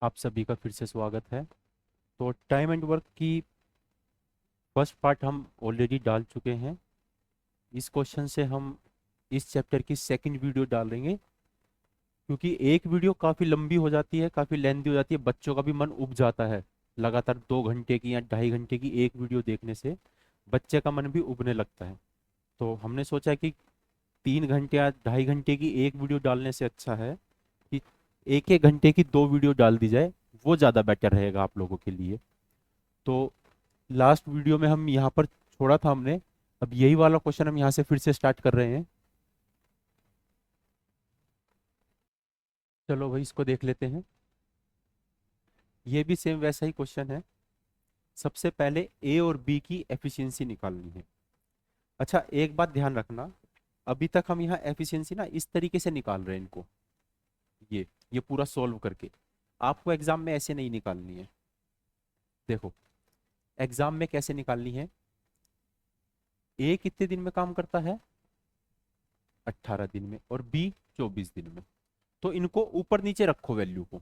आप सभी का फिर से स्वागत है। तो टाइम एंड वर्क की फर्स्ट पार्ट हम ऑलरेडी डाल चुके हैं। इस क्वेश्चन से हम इस चैप्टर की सेकंड वीडियो डालेंगे, क्योंकि एक वीडियो काफ़ी लंबी हो जाती है, काफ़ी लेंथी हो जाती है, बच्चों का भी मन उब जाता है। लगातार 2 घंटे की या 2.5 घंटे की एक वीडियो देखने से बच्चे का मन भी उबने लगता है। तो हमने सोचा कि 3 घंटे या 2.5 घंटे की एक वीडियो डालने से अच्छा है कि एक एक घंटे की 2 वीडियो डाल दी जाए। वो ज़्यादा बेटर रहेगा आप लोगों के लिए। तो लास्ट वीडियो में हम यहाँ पर छोड़ा था हमने, अब यही वाला क्वेश्चन हम यहाँ से फिर से स्टार्ट कर रहे हैं। चलो भाई इसको देख लेते हैं। ये भी सेम वैसा ही क्वेश्चन है। सबसे पहले ए और बी की एफिशिएंसी निकालनी है। अच्छा, एक बात ध्यान रखना, अभी तक हम यहाँ एफिशिएंसी ना इस तरीके से निकाल रहे हैं इनको, ये पूरा सॉल्व करके। आपको एग्जाम में ऐसे नहीं निकालनी है। देखो, एग्जाम में कैसे निकालनी है। ए कितने दिन में काम करता है? 18 दिन में। और बी 24 दिन में। तो इनको ऊपर नीचे रखो वैल्यू को।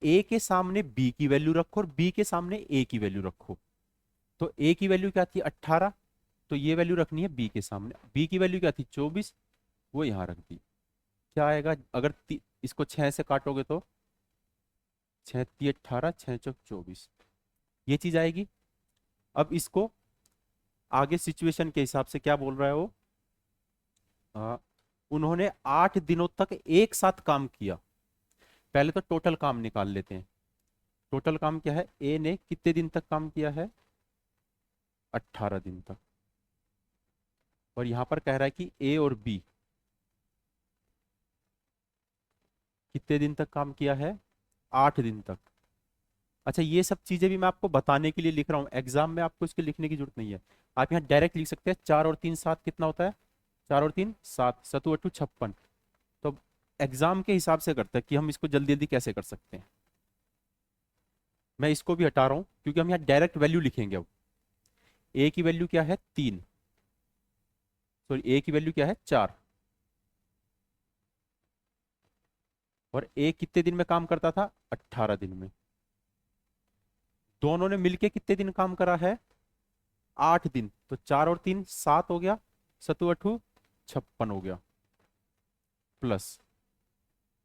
ए के सामने बी की वैल्यू रखो और बी के सामने ए की वैल्यू रखो। तो ए की वैल्यू क्या थी? 18। तो ये वैल्यू रखनी है बी के सामने। बी की वैल्यू क्या थी? 24। वो यहां रख दी। क्या आएगा अगर इसको 6 से काटोगे तो? 6 × 3 = 18, 6 × 4 = 24। ये चीज आएगी। अब इसको आगे सिचुएशन के हिसाब से क्या बोल रहा है वो? आ, उन्होंने 8 दिनों तक एक साथ काम किया। पहले तो टोटल काम निकाल लेते हैं। टोटल काम क्या है? ए ने कितने दिन तक काम किया है? 18 दिन तक। और यहां पर कह रहा है कि ए और बी कितने दिन तक काम किया है? 8 दिन तक। अच्छा, ये सब चीजें भी मैं आपको बताने के लिए लिख रहा हूँ, एग्जाम में आपको इसके लिखने की जरूरत नहीं है। आप यहाँ डायरेक्ट लिख सकते हैं 4 और 3 7 कितना होता है? 4 और 3 7, सतु अट्ठू 56। तो एग्जाम के हिसाब से करते हैं कि हम इसको जल्दी जल्दी कैसे कर सकते हैं। मैं इसको भी हटा रहा हूँ क्योंकि हम यहाँ डायरेक्ट वैल्यू लिखेंगे अब। ए की वैल्यू क्या है? 3। सॉरी, ए की वैल्यू क्या है? 4। और ए कितने दिन में काम करता था? 18 दिन में। दोनों ने मिलके कितने दिन काम करा है? 8 दिन। तो 4 और 3 7 हो गया, सतु अठू 56 हो गया। प्लस,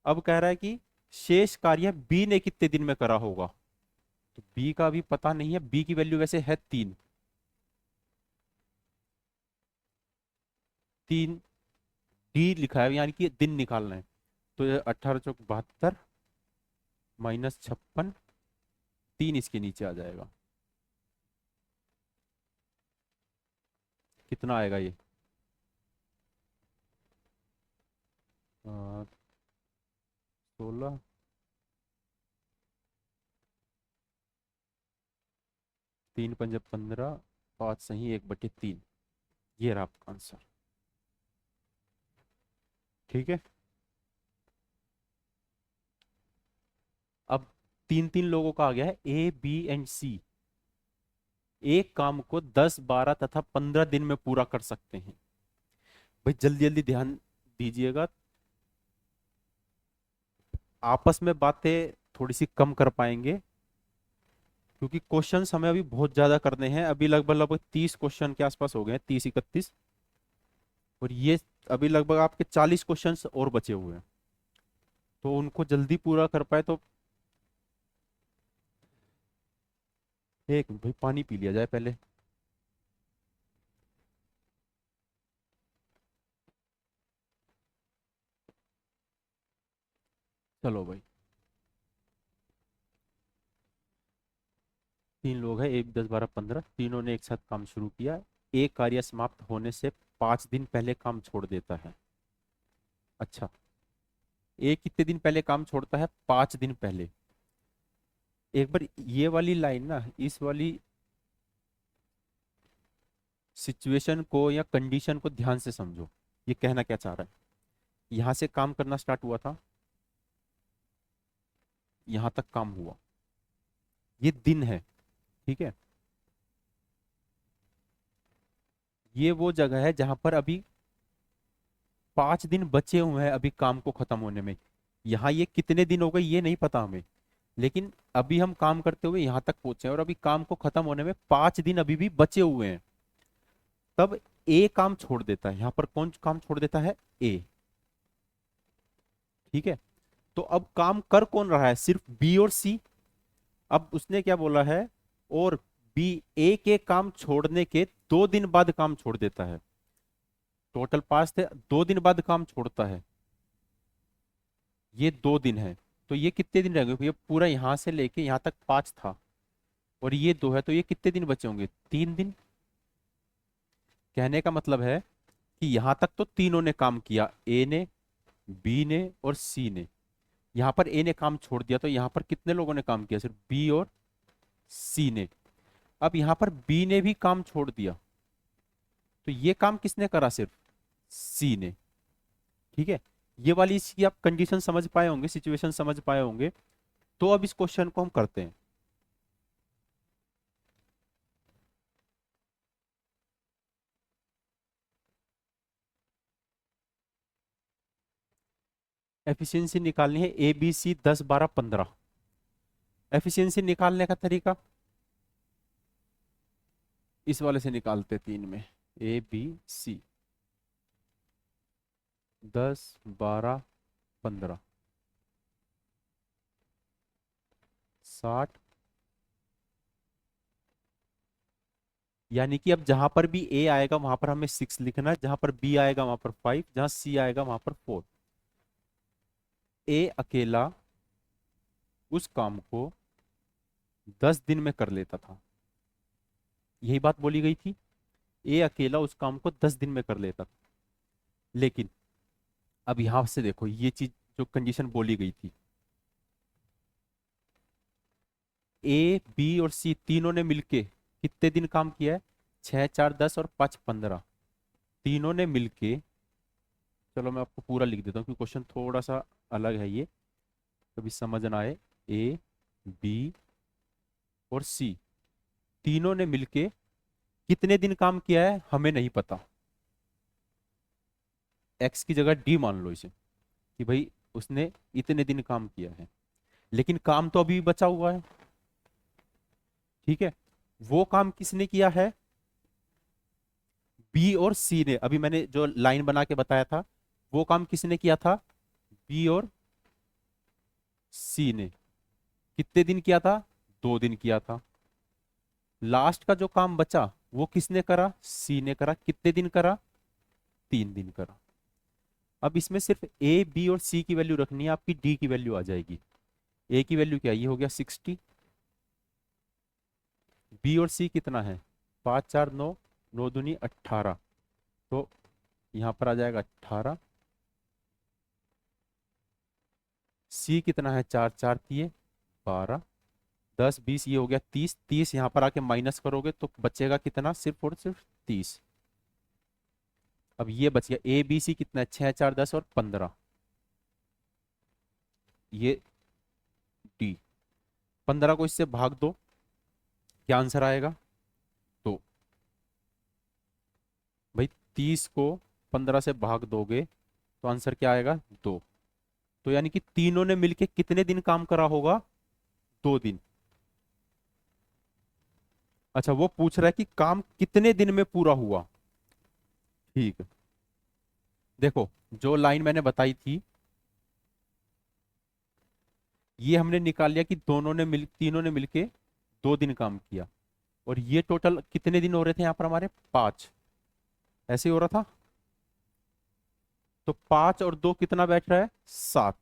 अब कह रहा है कि शेष कार्य बी ने कितने दिन में करा होगा। तो बी का भी पता नहीं है, बी की वैल्यू वैसे है 3। 3 डी लिखा है, यानी कि दिन निकालना है। तो ये 18 × 4 = 72 -56। 3 इसके नीचे आ जाएगा। कितना आएगा ये? 16। 3 × 5 = 15। 5 सही, 1/3। ये रहा आपका आंसर। ठीक है। अब तीन तीन लोगों का आ गया है, ए बी एंड सी। एक काम को 10 12 तथा 15 दिन में पूरा कर सकते हैं। भाई जल्दी जल्दी ध्यान दीजिएगा। आपस में बातें थोड़ी सी कम कर पाएंगे, क्योंकि क्वेश्चंस हमें अभी बहुत ज्यादा करने हैं। अभी लगभग लगभग 30 क्वेश्चन के आसपास हो गए हैं, 30 31। और ये अभी लगभग आपके 40 क्वेश्चंस और बचे हुए हैं। तो उनको जल्दी पूरा कर पाए तो। एक भाई पानी पी लिया जाए पहले। चलो भाई, 3 लोग हैं, 1 10 12 15, तीनों ने एक साथ काम शुरू किया। एक कार्य समाप्त होने से 5 दिन पहले काम छोड़ देता है। अच्छा, एक कितने दिन पहले काम छोड़ता है? 5 दिन पहले। एक बार ये वाली लाइन ना, इस वाली सिचुएशन को या कंडीशन को ध्यान से समझो। ये कहना क्या चाह रहा है? यहां से काम करना स्टार्ट हुआ था, यहां तक काम हुआ, ये दिन है। ठीक है। ये वो जगह है जहां पर अभी 5 दिन बचे हुए हैं अभी काम को खत्म होने में। यहाँ ये कितने दिन हो गए ये नहीं पता हमें, लेकिन अभी हम काम करते हुए यहाँ तक पहुंचे हैं और अभी काम को खत्म होने में 5 दिन अभी भी बचे हुए हैं। तब ए काम छोड़ देता है, यहाँ पर कौन काम छोड़ देता है? ए। ठीक है, तो अब काम कर कौन रहा है? सिर्फ बी और सी। अब उसने क्या बोला है? और बी ए के काम छोड़ने के 2 दिन बाद काम छोड़ देता है। टोटल 5 थे, 2 दिन बाद काम छोड़ता है। ये 2 दिन है, तो ये कितने दिन रहेंगे? ये पूरा यहां से लेके यहां तक 5 था और ये 2 है, तो ये कितने दिन बचे होंगे? 3 दिन। कहने का मतलब है कि यहां तक तो तीनों ने काम किया, ए ने, बी ने और सी ने। यहां पर ए ने काम छोड़ दिया, तो यहां पर कितने लोगों ने काम किया? सिर्फ बी और सी ने। अब यहां पर बी ने भी काम छोड़ दिया, तो ये काम किसने करा? सिर्फ सी ने। ठीक है, ये वाली इसकी आप कंडीशन समझ पाए होंगे, सिचुएशन समझ पाए होंगे। तो अब इस क्वेश्चन को हम करते हैं। एफिशिएंसी निकालनी है, ए बी सी 10 12 15। एफिशिएंसी निकालने का तरीका इस वाले से निकालते, 3 में ए बी सी 10 12 15 60। यानी कि अब जहां पर भी ए आएगा वहां पर हमें 6 लिखना है, जहां पर बी आएगा वहां पर 5, जहां सी आएगा वहां पर 4। ए अकेला उस काम को 10 दिन में कर लेता था, यही बात बोली गई थी। ए अकेला उस काम को 10 दिन में कर लेता था। लेकिन अब यहां से देखो, ये चीज जो कंडीशन बोली गई थी, ए बी और सी तीनों ने मिलके कितने दिन काम किया है? 6 4 10 और 5 15। तीनों ने मिलके, चलो मैं आपको पूरा लिख देता हूँ क्योंकि क्वेश्चन थोड़ा सा अलग है ये, कभी समझ ना आए। ए बी और सी तीनों ने मिलके कितने दिन काम किया है हमें नहीं पता। एक्स की जगह डी मान लो इसे, कि भाई उसने इतने दिन काम किया है, लेकिन काम तो अभी भी बचा हुआ है। ठीक है, वो काम किसने किया है? बी और सी ने। अभी मैंने जो लाइन बना के बताया था, वो काम किसने किया था? बी और सी ने। कितने दिन किया था? 2 दिन किया था। लास्ट का जो काम बचा वो किसने करा? सी ने करा। कितने दिन करा? 3 दिन करा। अब इसमें सिर्फ ए बी और सी की वैल्यू रखनी है, आपकी डी की वैल्यू आ जाएगी। ए की वैल्यू क्या? ये हो गया 60। बी और सी कितना है? 5 4 9, 9 दूनी 18, तो यहां पर आ जाएगा 18। सी कितना है? 4 4 तिये 12, 10 20, ये हो गया 30। 30 यहां पर आके माइनस करोगे तो बचेगा कितना? सिर्फ और सिर्फ 30। अब ये बच गया ए बी सी कितना है? 6 4 10 और 15। ये डी। 15 को इससे भाग दो, क्या आंसर आएगा? तो भाई 30 को 15 से भाग दोगे तो आंसर क्या आएगा? 2। तो यानी कि तीनों ने मिलके कितने दिन काम करा होगा? 2 दिन। अच्छा, वो पूछ रहा है कि काम कितने दिन में पूरा हुआ। ठीक है, देखो जो लाइन मैंने बताई थी, ये हमने निकाल लिया कि तीनों ने मिलके 2 दिन काम किया, और ये टोटल कितने दिन हो रहे थे यहाँ पर हमारे? 5। ऐसे ही हो रहा था। तो 5 और 2 कितना बैठ रहा है? 7।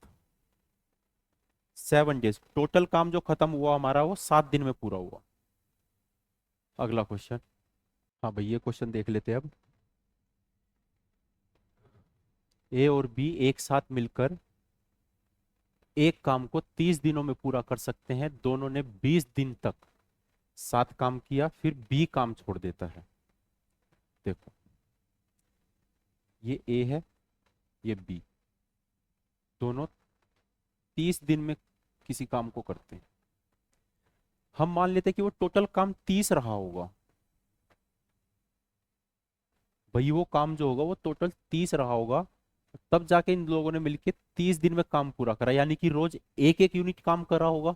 7 डेज टोटल काम जो खत्म हुआ हमारा वो 7 दिन में पूरा हुआ। अगला क्वेश्चन। हाँ भाई, ये क्वेश्चन देख लेते हैं अब। ए और बी एक साथ मिलकर एक काम को 30 दिनों में पूरा कर सकते हैं। दोनों ने 20 दिन तक साथ काम किया, फिर बी काम छोड़ देता है। देखो, ये ए है, ये बी, दोनों 30 दिन में किसी काम को करते हैं। हम मान लेते हैं कि वो टोटल काम 30 रहा होगा। भाई वो काम जो होगा वो टोटल 30 रहा होगा। तब जाके इन लोगों ने मिलके 30 दिन में काम पूरा करा, यानी कि रोज एक एक यूनिट काम करा होगा।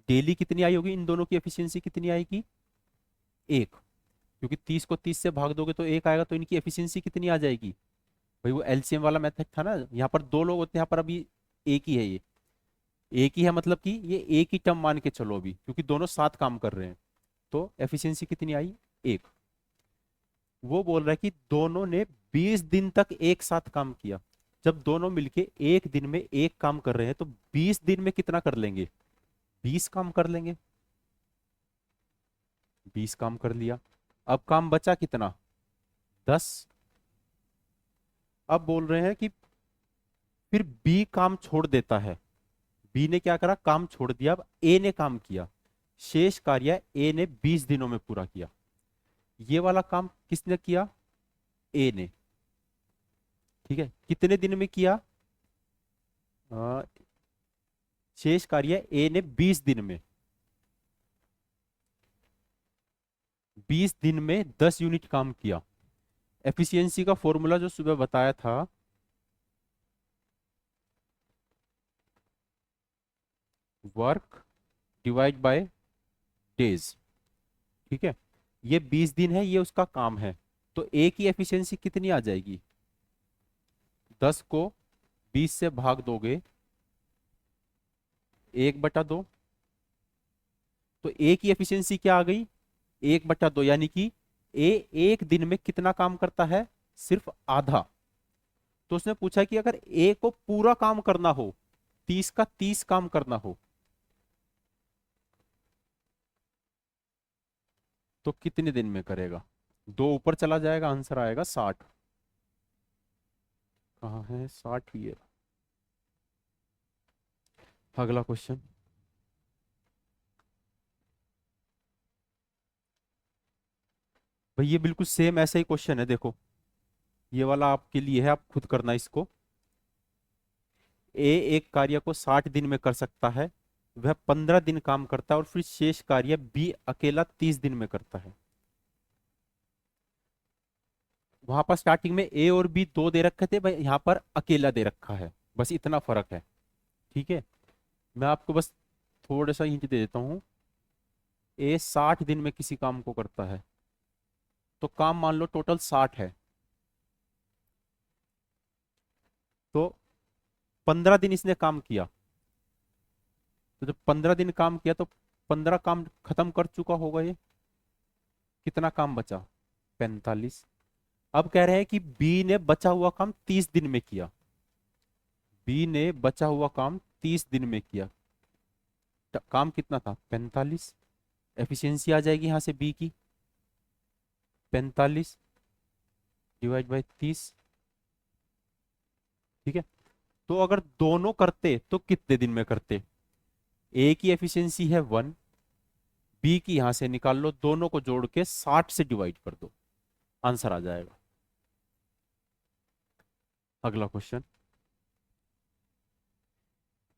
डेली कितनी आई होगी, इन दोनों की एफिशिएंसी कितनी आएगी, एक। क्योंकि 30 को 30 से भाग दोगे तो एक आएगा, तो इनकी एफिशिएंसी कितनी आ जाएगी। भाई वो एलसीएम वाला मेथड था ना, यहाँ पर दो लोग होते हैं, यहाँ पर अभी एक ही है ये। एक ही है मतलब कि ये एक ही टर्म मान के चलो अभी, क्योंकि दोनों साथ काम कर रहे हैं। तो एफिशिएंसी कितनी आई, एक। वो बोल रहा है कि दोनों ने 20 दिन तक एक साथ काम किया। जब दोनों मिलके एक दिन में एक काम कर रहे हैं तो 20 दिन में कितना कर लेंगे, 20 काम कर लेंगे। 20 काम कर लिया। अब काम बचा कितना, 10। अब बोल रहे हैं कि फिर बी काम छोड़ देता है। बी ने क्या करा, काम छोड़ दिया। अब ए ने काम किया। शेष कार्य ए ने 20 दिनों में पूरा किया। ये वाला काम किसने किया, ए ने। ठीक है, कितने दिन में किया, अ, शेष कार्य ए ने 20 दिन में। 20 दिन में 10 यूनिट काम किया। एफिशिएंसी का फॉर्मूला जो सुबह बताया था, वर्क डिवाइड बाय डेज। ठीक है, ये 20 दिन है, ये उसका काम है। तो ए की एफिशिएंसी कितनी आ जाएगी, 10 को 20 से भाग दोगे, 1/2। तो ए की एफिशिएंसी क्या आ गई, 1/2, यानी कि ए एक दिन में कितना काम करता है, सिर्फ आधा। तो उसने पूछा कि अगर ए को पूरा काम करना हो, 30 का 30 काम करना हो, तो कितने दिन में करेगा। दो ऊपर चला जाएगा, आंसर आएगा 60। कहाँ है 60, ये अगला क्वेश्चन। भाई ये बिल्कुल सेम ऐसा ही क्वेश्चन है, देखो। ये वाला आपके लिए है, आप खुद करना इसको। ए एक कार्य को 60 दिन में कर सकता है, वह 15 दिन काम करता है, और फिर शेष कार्य बी अकेला 30 दिन में करता है। वहां पर स्टार्टिंग में ए और बी दो दे रखे थे भाई, यहाँ पर अकेला दे रखा है, बस इतना फर्क है। ठीक है, मैं आपको बस थोड़ा सा हिंट दे देता हूँ। ए 60 दिन में किसी काम को करता है, तो काम मान लो टोटल 60 है। तो 15 दिन इसने काम किया। तो जब 15 दिन काम किया तो 15 काम खत्म कर चुका होगा ये। कितना काम बचा, 45। अब कह रहे हैं कि बी ने बचा हुआ काम 30 दिन में किया। बी ने बचा हुआ काम 30 दिन में किया। काम कितना था, 45। एफिशिएंसी आ जाएगी यहां से बी की, 45 डिवाइड बाई 30। ठीक है, तो अगर दोनों करते तो कितने दिन में करते। ए की एफिशिएंसी है 1, बी की यहां से निकाल लो, दोनों को जोड़ के 60 से डिवाइड कर दो, आंसर आ जाएगा। अगला क्वेश्चन।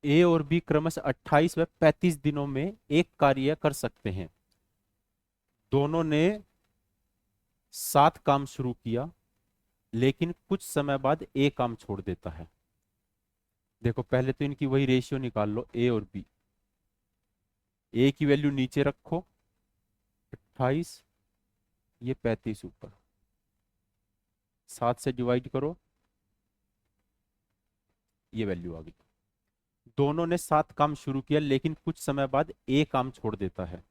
ए और बी क्रमशः 28 व 35 दिनों में एक कार्य कर सकते हैं। दोनों ने 7 काम शुरू किया, लेकिन कुछ समय बाद ए काम छोड़ देता है। देखो पहले तो इनकी वही रेशियो निकाल लो, ए और बी। ए की वैल्यू नीचे रखो, 28, ये 35 ऊपर, 7 से डिवाइड करो, ये वैल्यू आ गई। दोनों ने 7 काम शुरू किया, लेकिन कुछ समय बाद ए काम छोड़ देता है।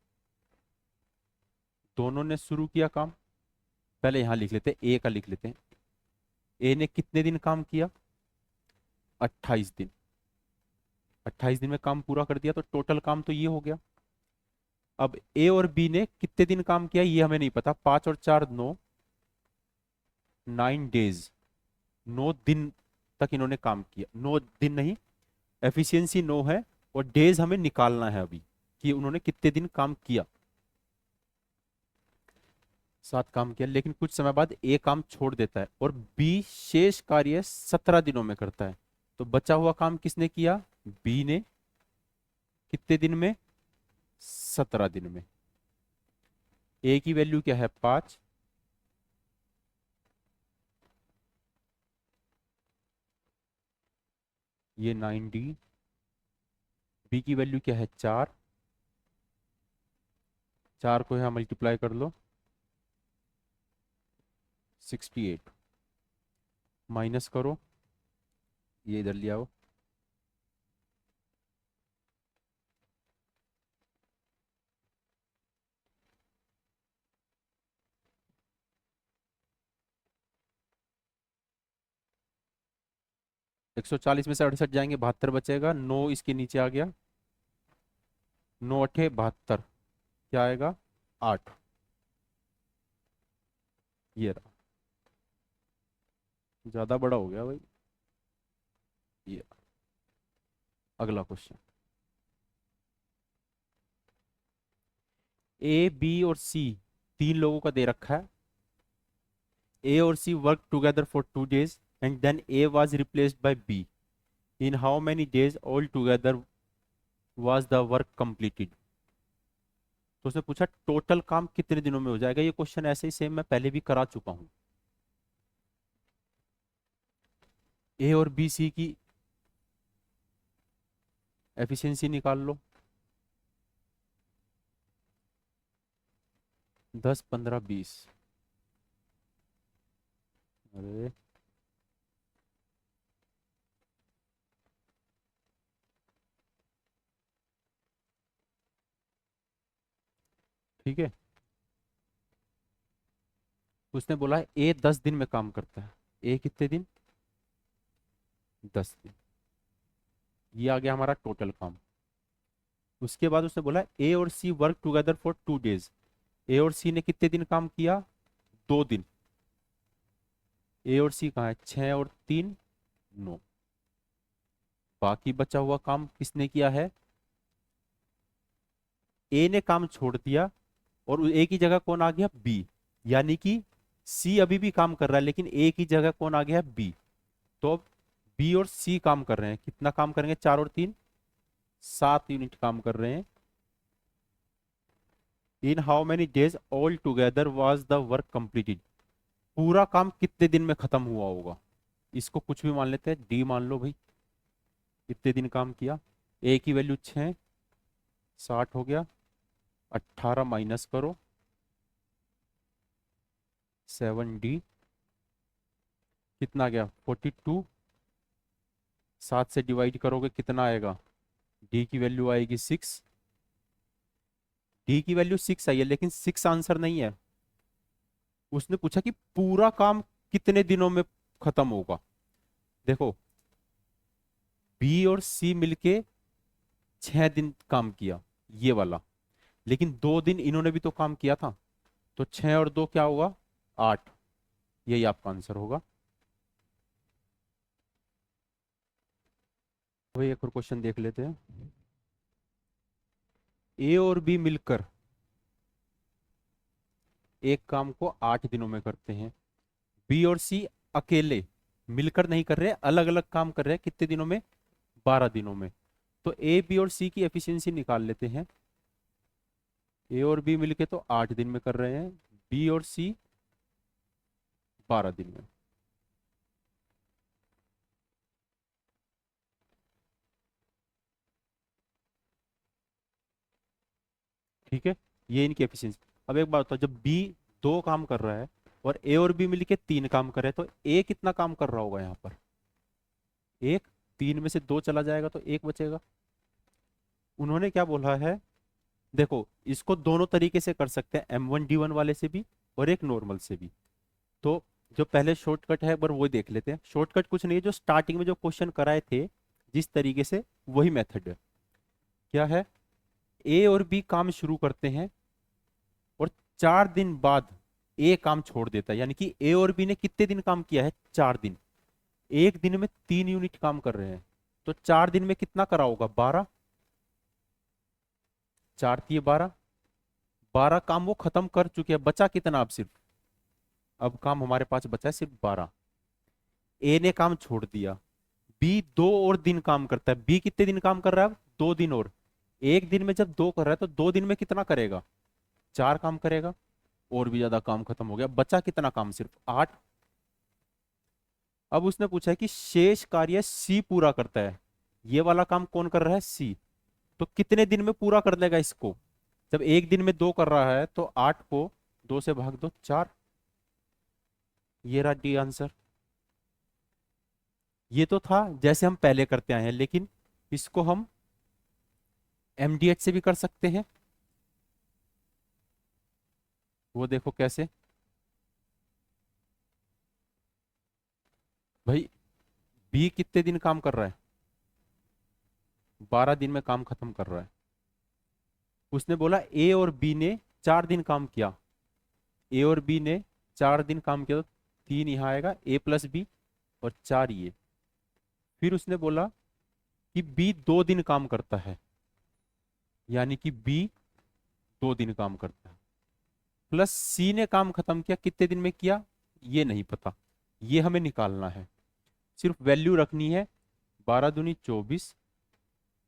दोनों ने शुरू किया काम, पहले यहां लिख लेते हैं, ए का लिख लेते हैं। ए ने कितने दिन काम किया, 28 दिन। 28 दिन में काम पूरा कर दिया, तो टोटल काम तो ये हो गया। अब ए और बी ने कितने दिन काम किया ये हमें नहीं पता, 5 और 4 9, 9 डेज, 9 दिन तक इन्होंने काम किया। 9 दिन नहीं, एफिशिएंसी 9 है, और डेज हमें निकालना है अभी कि उन्होंने कितने दिन काम किया। 7 काम किया, लेकिन कुछ समय बाद ए काम छोड़ देता है, और बी शेष कार्य 17 दिनों में करता है। तो बचा हुआ काम किसने किया, बी ने। कितने दिन में, 17 दिन में। ए की वैल्यू क्या है, 5। ये 9D, बी की वैल्यू क्या है 4, 4 को यहाँ मल्टीप्लाई कर लो 68, माइनस करो, ये इधर ले आओ, 140 में से 68 जाएंगे, 72 बचेगा, 9 इसके नीचे आ गया, 9 अठे 72, क्या आएगा 8, ये रहा, ज्यादा बड़ा हो गया भाई ये। अगला क्वेश्चन, ए बी और सी तीन लोगों का दे रखा है। ए और C work together for 2 days and then A was replaced by B, in how many days all together was the work completed. तो उसने पूछा टोटल काम कितने दिनों में हो जाएगा। ये क्वेश्चन ऐसे ही सेम मैं पहले भी करा चुका हूं। ए और बी सी की एफिशिएंसी निकाल लो, 10 15 20, अरे ठीक है। उसने बोला है ए 10 दिन में काम करता है, ए कितने दिन 10 दिन, ये आ गया हमारा टोटल काम। उसके बाद उसने बोला ए और C work together for 2 days, ए और सी ने कितने दिन काम किया 2 दिन, ए और सी कहाँ है 6 और 3 9, बाकी बचा हुआ काम किसने किया है, ए ने काम छोड़ दिया और ए की जगह कौन आ गया बी, यानी कि सी अभी भी काम कर रहा है लेकिन ए की जगह कौन आ गया है बी। तो बी और सी काम कर रहे हैं, कितना काम करेंगे 4 और 3 7 यूनिट काम कर रहे हैं। इन how many days all together was the work completed, पूरा काम कितने दिन में खत्म हुआ होगा। इसको कुछ भी मान लेते हैं, डी मान लो भाई, कितने दिन काम किया। ए की वैल्यू 6, 60 हो गया, 18 माइनस करो 7D, कितना गया 42, 7 से डिवाइड करोगे कितना आएगा, डी की वैल्यू आएगी 6, डी की वैल्यू 6 आई है लेकिन 6 आंसर नहीं है। उसने पूछा कि पूरा काम कितने दिनों में खत्म होगा। देखो बी और सी मिलके 6 दिन काम किया ये वाला, लेकिन 2 दिन इन्होंने भी तो काम किया था, तो 6 और 2 क्या होगा 8, यही आपका आंसर होगा। वही एक और क्वेश्चन देख लेते हैं। ए और बी मिलकर एक काम को 8 दिनों में करते हैं, बी और सी अकेले मिलकर नहीं कर रहे, अलग अलग काम कर रहे हैं, कितने दिनों में 12 दिनों में। तो ए बी और सी की एफिशिएंसी निकाल लेते हैं। ए और बी मिलके तो 8 दिन में कर रहे हैं, बी और सी 12 दिन में। ठीक है, ये इनकी एफिशिएंसी। अब एक बात बताओ, जब बी 2 काम कर रहा है और ए और बी मिलके 3 काम कर रहे हैं, तो ए कितना काम कर रहा होगा यहाँ पर, एक, 3 में से 2 चला जाएगा तो एक बचेगा। उन्होंने क्या बोला है, देखो इसको दोनों तरीके से कर सकते हैं, M1D1 वाले से भी और एक नॉर्मल से भी। तो जो पहले शॉर्टकट है एक बार वो देख लेते हैं। शॉर्टकट कुछ नहीं है, जो स्टार्टिंग में जो क्वेश्चन कराए थे जिस तरीके से, वही मेथड है। क्या है, ए और बी काम शुरू करते हैं और 4 दिन बाद ए काम छोड़ देता है, यानी कि ए और बी ने कितने दिन काम किया है 4 दिन, एक दिन में 3 यूनिट काम कर रहे हैं, तो 4 दिन में कितना करा होगा 12, 4 × 3 = 12, 12 काम वो खत्म कर चुके हैं, बचा कितना अब सिर्फ, अब काम हमारे पास बचा है सिर्फ 12। ए ने काम छोड़ दिया, बी 2 और दिन काम करता है, बी कितने दिन काम कर रहा है अब 2 दिन और, एक दिन में जब 2 कर रहा है तो 2 दिन में कितना करेगा 4 काम करेगा, और भी ज्यादा काम खत्म हो गया, बचा कितना काम सिर्फ 8। अब उसने पूछा है कि शेष कार्य सी पूरा करता है, ये वाला काम कौन कर रहा है, सी। तो कितने दिन में पूरा कर लेगा इसको? जब एक दिन में 2 कर रहा है तो 8 को 2 से भाग दो, 4। ये रहा डी आंसर। ये तो था जैसे हम पहले करते आए हैं, लेकिन इसको हम एमडीएच से भी कर सकते हैं। वो देखो कैसे। भाई बी कितने दिन काम कर रहा है, 12 दिन में काम खत्म कर रहा है। उसने बोला ए और बी ने 4 दिन काम किया। ए और बी ने 4 दिन काम किया, तो 3 यहाँ आएगा, ए प्लस बी, और 4 ये। फिर उसने बोला कि बी 2 दिन काम करता है, यानी कि बी 2 दिन काम करता है, प्लस सी ने काम खत्म किया, कितने दिन में किया ये नहीं पता, ये हमें निकालना है। सिर्फ वैल्यू रखनी है, 12 दूनी 24,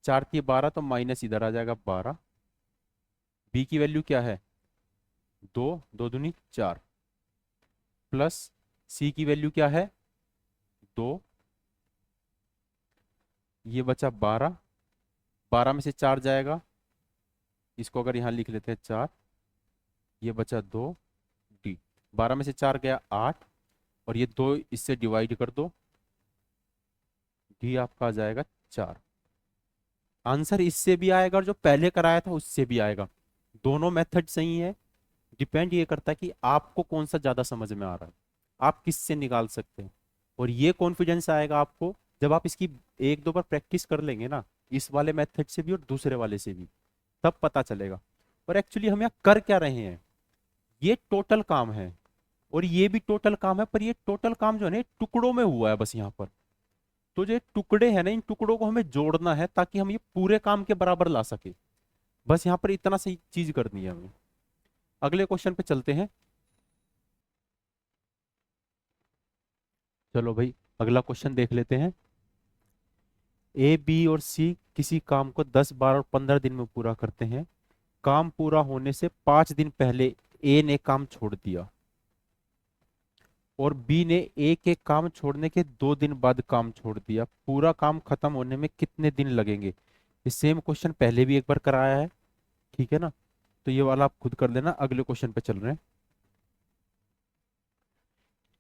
4 थी 12, तो माइनस इधर आ जाएगा 12। बी की वैल्यू क्या है, 2, 2 दूनी 4, प्लस सी की वैल्यू क्या है, 2, ये बचा 12, 12 में से 4 जाएगा, इसको अगर यहाँ लिख लेते हैं 4, ये बचा 2, डी। 12 में से 4 गया 8, और ये 2 इससे डिवाइड कर दो, डी आपका आ जाएगा 4। आंसर इससे भी आएगा और जो पहले कराया था उससे भी आएगा। दोनों मेथड सही है। डिपेंड ये करता है कि आपको कौन सा ज्यादा समझ में आ रहा है, आप किससे निकाल सकते हैं। और ये कॉन्फिडेंस आएगा आपको जब आप इसकी 1-2 बार प्रैक्टिस कर लेंगे ना, इस वाले मेथड से भी और दूसरे वाले से भी, तब पता चलेगा। और एक्चुअली हम यहाँ कर क्या रहे हैं, ये टोटल काम है और ये भी टोटल काम है, पर ये टोटल काम जो है ना टुकड़ों में हुआ है बस यहाँ पर। तो जो टुकड़े हैं ना, इन टुकड़ों को हमें जोड़ना है ताकि हम ये पूरे काम के बराबर ला सके। बस यहाँ पर इतना सही चीज करनी है हमें। अगले क्वेश्चन पे चलते हैं। चलो भाई अगला क्वेश्चन देख लेते हैं। ए बी और सी किसी काम को 10, 12 और 15 दिन में पूरा करते हैं। काम पूरा होने से 5 दिन पहले ए ने काम छोड़ दिया और बी ने ए के काम छोड़ने के 2 दिन बाद काम छोड़ दिया। पूरा काम खत्म होने में कितने दिन लगेंगे? ये सेम क्वेश्चन पहले भी एक बार कराया है, ठीक है ना? तो ये वाला आप खुद कर लेना। अगले क्वेश्चन पे चल रहे हैं।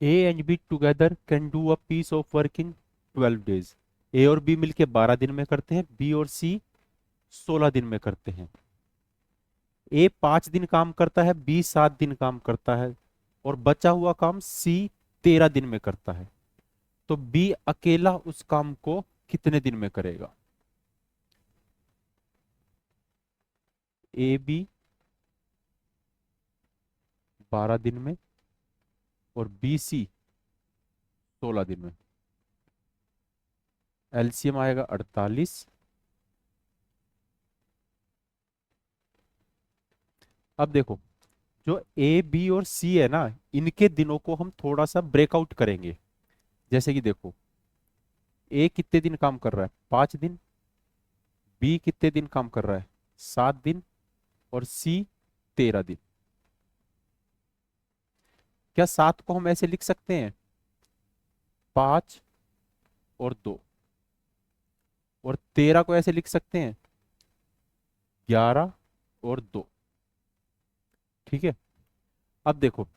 A and B together can do a piece of work in 12 days. A और बी मिलके 12 दिन में करते हैं, बी और सी 16 दिन में करते हैं। ए 5 दिन काम करता है, बी 7 दिन काम करता है, और बचा हुआ काम सी 13 दिन में करता है। तो बी अकेला उस काम को कितने दिन में करेगा? ए बी 12 दिन में और बी सी 16 दिन में। एलसीएम आएगा 48। अब देखो, जो ए बी और सी है ना, इनके दिनों को हम थोड़ा सा ब्रेकआउट करेंगे। जैसे कि देखो, ए कितने दिन काम कर रहा है, 5 दिन। बी कितने दिन काम कर रहा है, 7 दिन। और सी 13 दिन। क्या 7 को हम ऐसे लिख सकते हैं, 5 और 2, और 13 को ऐसे लिख सकते हैं, 11 और 2। ठीक है। अब देखो,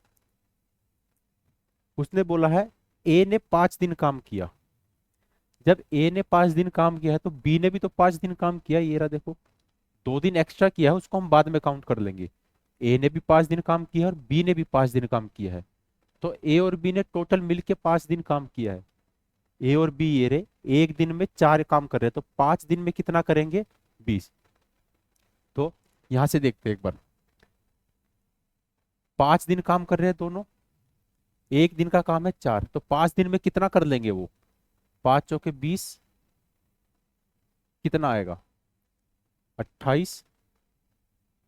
उसने बोला है ए ने 5 दिन काम किया। जब ए ने 5 दिन काम किया है तो बी ने भी तो 5 दिन काम किया। ये रहा देखो, 2 दिन एक्स्ट्रा किया है, उसको हम बाद में काउंट कर लेंगे। ए ने भी 5 दिन काम किया है और बी ने भी 5 दिन काम किया है। तो ए और बी ने टोटल मिलके 5 दिन काम किया है। ए और बी ये रे, एक दिन में 4 काम कर रहे हैं, तो 5 दिन में कितना करेंगे, 20। तो यहां से देखते हैं एक बार, 5 दिन काम कर रहे हैं दोनों, एक दिन का काम है 4, तो 5 दिन में कितना कर लेंगे वो, 5 चौके 20, कितना आएगा, 28।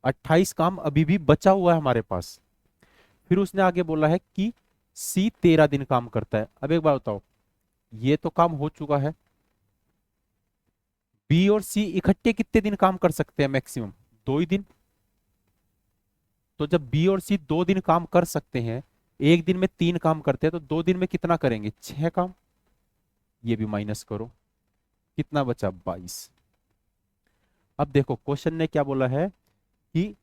28 काम अभी भी बचा हुआ है हमारे पास। फिर उसने आगे बोला है कि सी 13 दिन काम करता है। अब एक बार बताओ, ये तो काम हो चुका है। बी और सी इकट्ठे कितने दिन काम कर सकते हैं मैक्सिमम, 2 ही दिन। तो जब बी और सी 2 दिन काम कर सकते हैं, एक दिन में 3 काम करते हैं, तो 2 दिन में कितना करेंगे, 6 काम। ये भी माइनस करो, कितना बचा 22। अब देखो क्वेश्चन ने क्या बोला है कि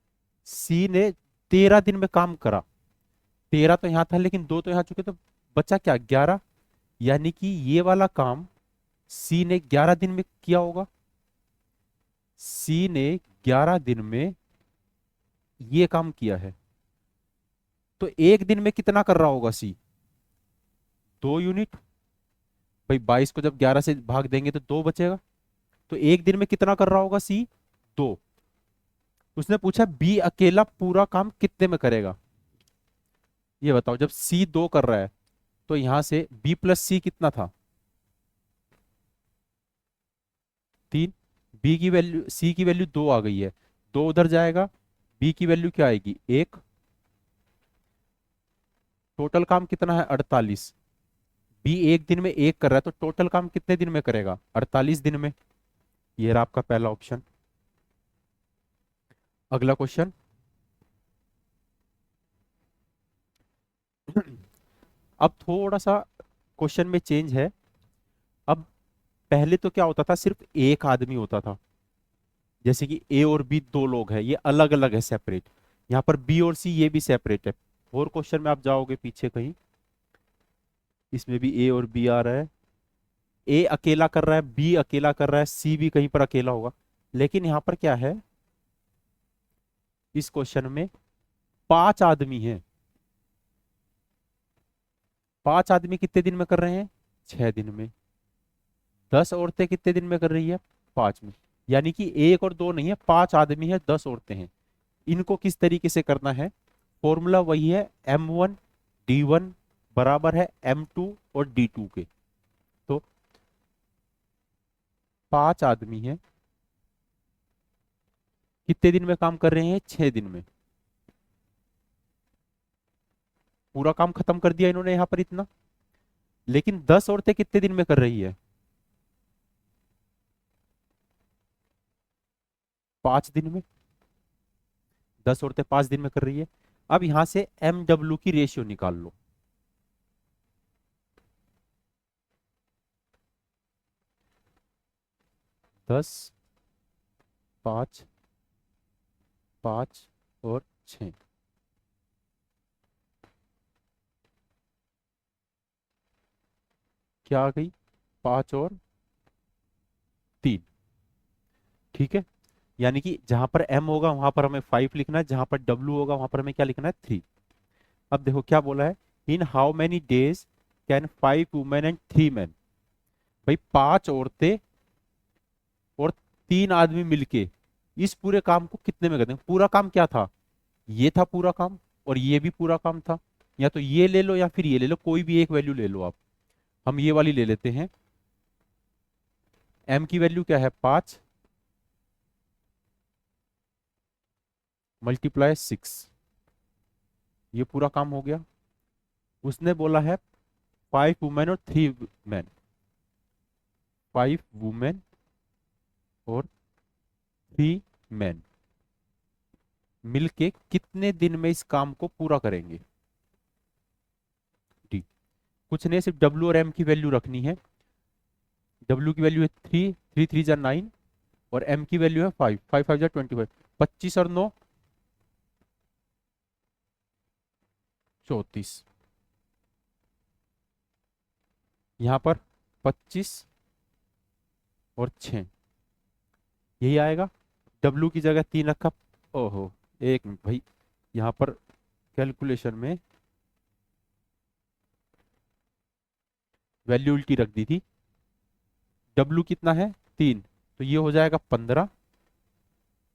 सी ने 13 दिन में काम करा। 13 तो यहां था लेकिन 2 तो यहां चुके, तो बचा क्या 11। यानी कि ये वाला काम सी ने 11 दिन में किया होगा। सी ने 11 दिन में ये काम किया है। तो एक दिन में कितना कर रहा होगा सी? 2 यूनिट। भाई 22 को जब 11 से भाग देंगे तो 2 बचेगा। तो एक दिन में कितना कर रहा होगा सी? 2। उसने पूछा बी अकेला पूरा काम कितने में करेगा। ये बताओ, जब सी 2 कर रहा है तो यहां से बी प्लस सी कितना था? 3। बी की वैल्यू, सी की वैल्यू 2 आ गई है, 2 उधर जाएगा, बी की वैल्यू क्या आएगी 1। टोटल काम कितना है 48। बी एक दिन में 1 कर रहा है तो टोटल काम कितने दिन में करेगा? 48 दिन में। ये रहा आपका पहला ऑप्शन। अगला क्वेश्चन। अब थोड़ा सा क्वेश्चन में चेंज है। अब पहले तो क्या होता था, सिर्फ एक आदमी होता था। जैसे कि ए और बी 2 लोग हैं, ये अलग अलग है, सेपरेट। यहाँ पर बी और सी ये भी सेपरेट है। और क्वेश्चन में आप जाओगे पीछे कहीं, इसमें भी ए और बी आ रहा है। ए अकेला कर रहा है, बी अकेला कर रहा है, सी भी कहीं पर अकेला होगा। लेकिन यहाँ पर क्या है, इस क्वेश्चन में 5 आदमी हैं। 5 आदमी कितने दिन में कर रहे हैं? 6 दिन में। 10 औरतें कितने दिन में कर रही है? 5 में। यानी कि 1 और 2 नहीं है, 5 आदमी है, 10 औरतें हैं। इनको किस तरीके से करना है? फॉर्मूला वही है, M1 D1 बराबर है M2 और D2 के। तो 5 आदमी हैं, कितने दिन में काम कर रहे हैं? 6 दिन में। पूरा काम खत्म कर दिया इन्होंने यहां पर इतना। लेकिन 10 औरतें कितने दिन में कर रही है? 5 दिन में। 10 औरतें 5 दिन में कर रही है। अब यहां से MW की रेशियो निकाल लो। दस, 5, 5 और 6। क्या आ गई? 5 और 3। ठीक है। यानी कि जहां पर M होगा वहां पर हमें 5 लिखना है, जहां पर W होगा वहां पर हमें क्या लिखना है? 3। अब देखो क्या बोला है, इन how many days can 5 women and 3 man. भाई 5 औरतें और 3 आदमी मिलके इस पूरे काम को कितने में कर देंगे? पूरा काम क्या था? ये था पूरा काम, और ये भी पूरा काम था। या तो ये ले लो या फिर ये ले लो, कोई भी एक वैल्यू ले लो आप। हम ये वाली ले लेते हैं। M की वैल्यू क्या है? 5 मल्टीप्लाई 6। ये पूरा काम हो गया। उसने बोला है 5 वुमेन और 3 मैन। 5 वुमेन और 3 मैन मिलके कितने दिन में इस काम को पूरा करेंगे? डी। कुछ नहीं, सिर्फ W और M की वैल्यू रखनी है। W की वैल्यू है 3, 3 3 जा 9, और M की वैल्यू है 5, 5 5 जा 25, 25 और 9 34। यहाँ पर 25 और 6 यही आएगा। W की जगह 3 रखा। ओहो, एक मिनट भाई, यहाँ पर कैलकुलेशन में वैल्यू उल्टी रख दी थी। W कितना है? 3, तो ये हो जाएगा 15।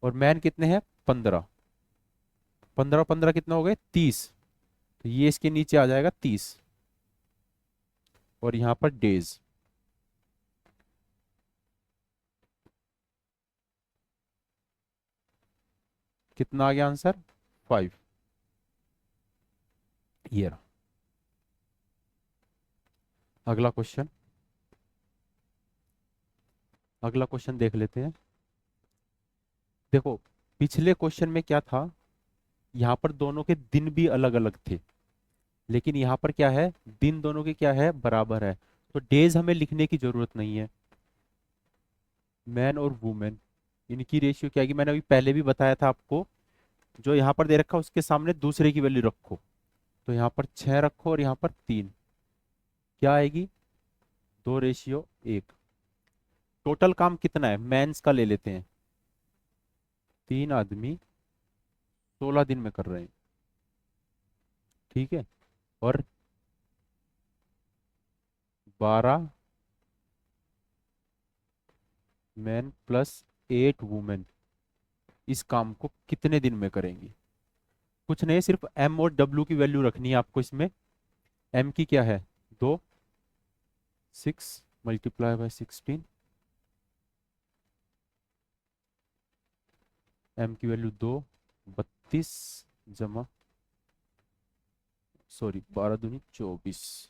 और मैन कितने हैं? 15। 15 15 कितना हो गए? 30। तो ये इसके नीचे आ जाएगा 30। और यहाँ पर डेज। कितना आ गया आंसर? 5। ये रहा। अगला क्वेश्चन। अगला क्वेश्चन देख लेते हैं। देखो पिछले क्वेश्चन में क्या था, यहाँ पर दोनों के दिन भी अलग अलग थे। लेकिन यहाँ पर क्या है, दिन दोनों के क्या है? बराबर है। तो डेज हमें लिखने की जरूरत नहीं है। मैन और वुमेन, इनकी रेशियो क्या आएगी? मैंने अभी पहले भी बताया था आपको, जो यहाँ पर दे रखा है उसके सामने दूसरे की वैल्यू रखो। तो यहाँ पर 6 रखो और यहाँ पर 3, क्या आएगी? 2:1। टोटल काम कितना है? मेंस का ले लेते हैं। 3 आदमी 16 दिन में कर रहे हैं, ठीक है। और 12 मैन प्लस 8 वुमेन इस काम को कितने दिन में करेंगी? कुछ नहीं, सिर्फ एम और डब्ल्यू की वैल्यू रखनी है आपको इसमें। एम की क्या है? 2, 6 मल्टीप्लाई बाय 16। एम की वैल्यू 2, 32 जमा, सॉरी 12 दूनी 24,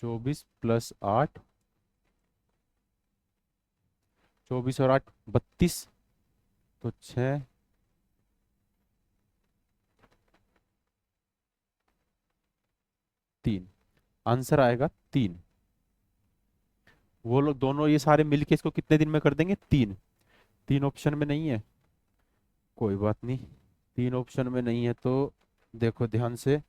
24 प्लस 8, 24 और 8 32, तो 6, 3, आंसर आएगा 3। वो लोग दोनों ये सारे मिलके इसको कितने दिन में कर देंगे? 3। 3 ऑप्शन में नहीं है, कोई बात नहीं। 3 ऑप्शन में नहीं है तो देखो ध्यान से,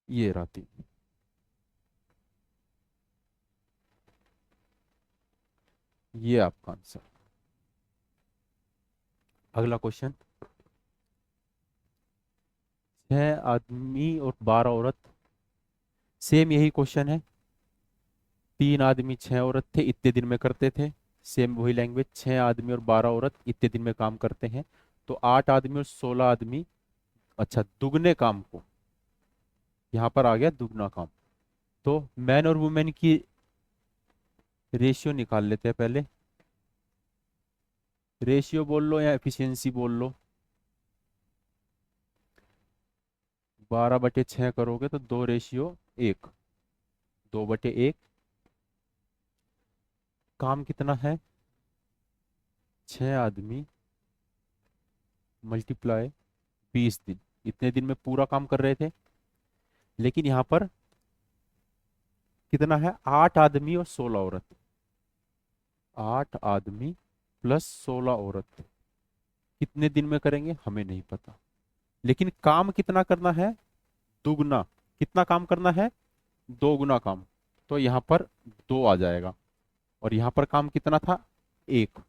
ये रहा 3, ये आपका आंसर। अगला क्वेश्चन, 6 आदमी और 12 औरत, सेम यही क्वेश्चन है। 3 आदमी 6 औरत थे, इतने दिन में करते थे। सेम वही लैंग्वेज, 6 आदमी और 12 औरत इतने दिन में काम करते हैं। तो 8 आदमी और 16 आदमी, अच्छा दुगने काम को, यहाँ पर आ गया दुगना काम। तो मैन और वुमेन की रेशियो निकाल लेते हैं पहले। रेशियो बोल लो या एफिशिएंसी बोल लो। 12/6 करोगे तो 2:1, 2/1। काम कितना है? 6 आदमी मल्टीप्लाई 20 दिन, इतने दिन में पूरा काम कर रहे थे। लेकिन यहाँ पर कितना है? 8 आदमी और 16 औरत। 8 आदमी प्लस 16 औरत कितने दिन में करेंगे हमें नहीं पता, लेकिन काम कितना करना है? दुगना। कितना काम करना है? 2 गुना काम। तो यहाँ पर 2 आ जाएगा। और यहाँ पर काम कितना था? 1।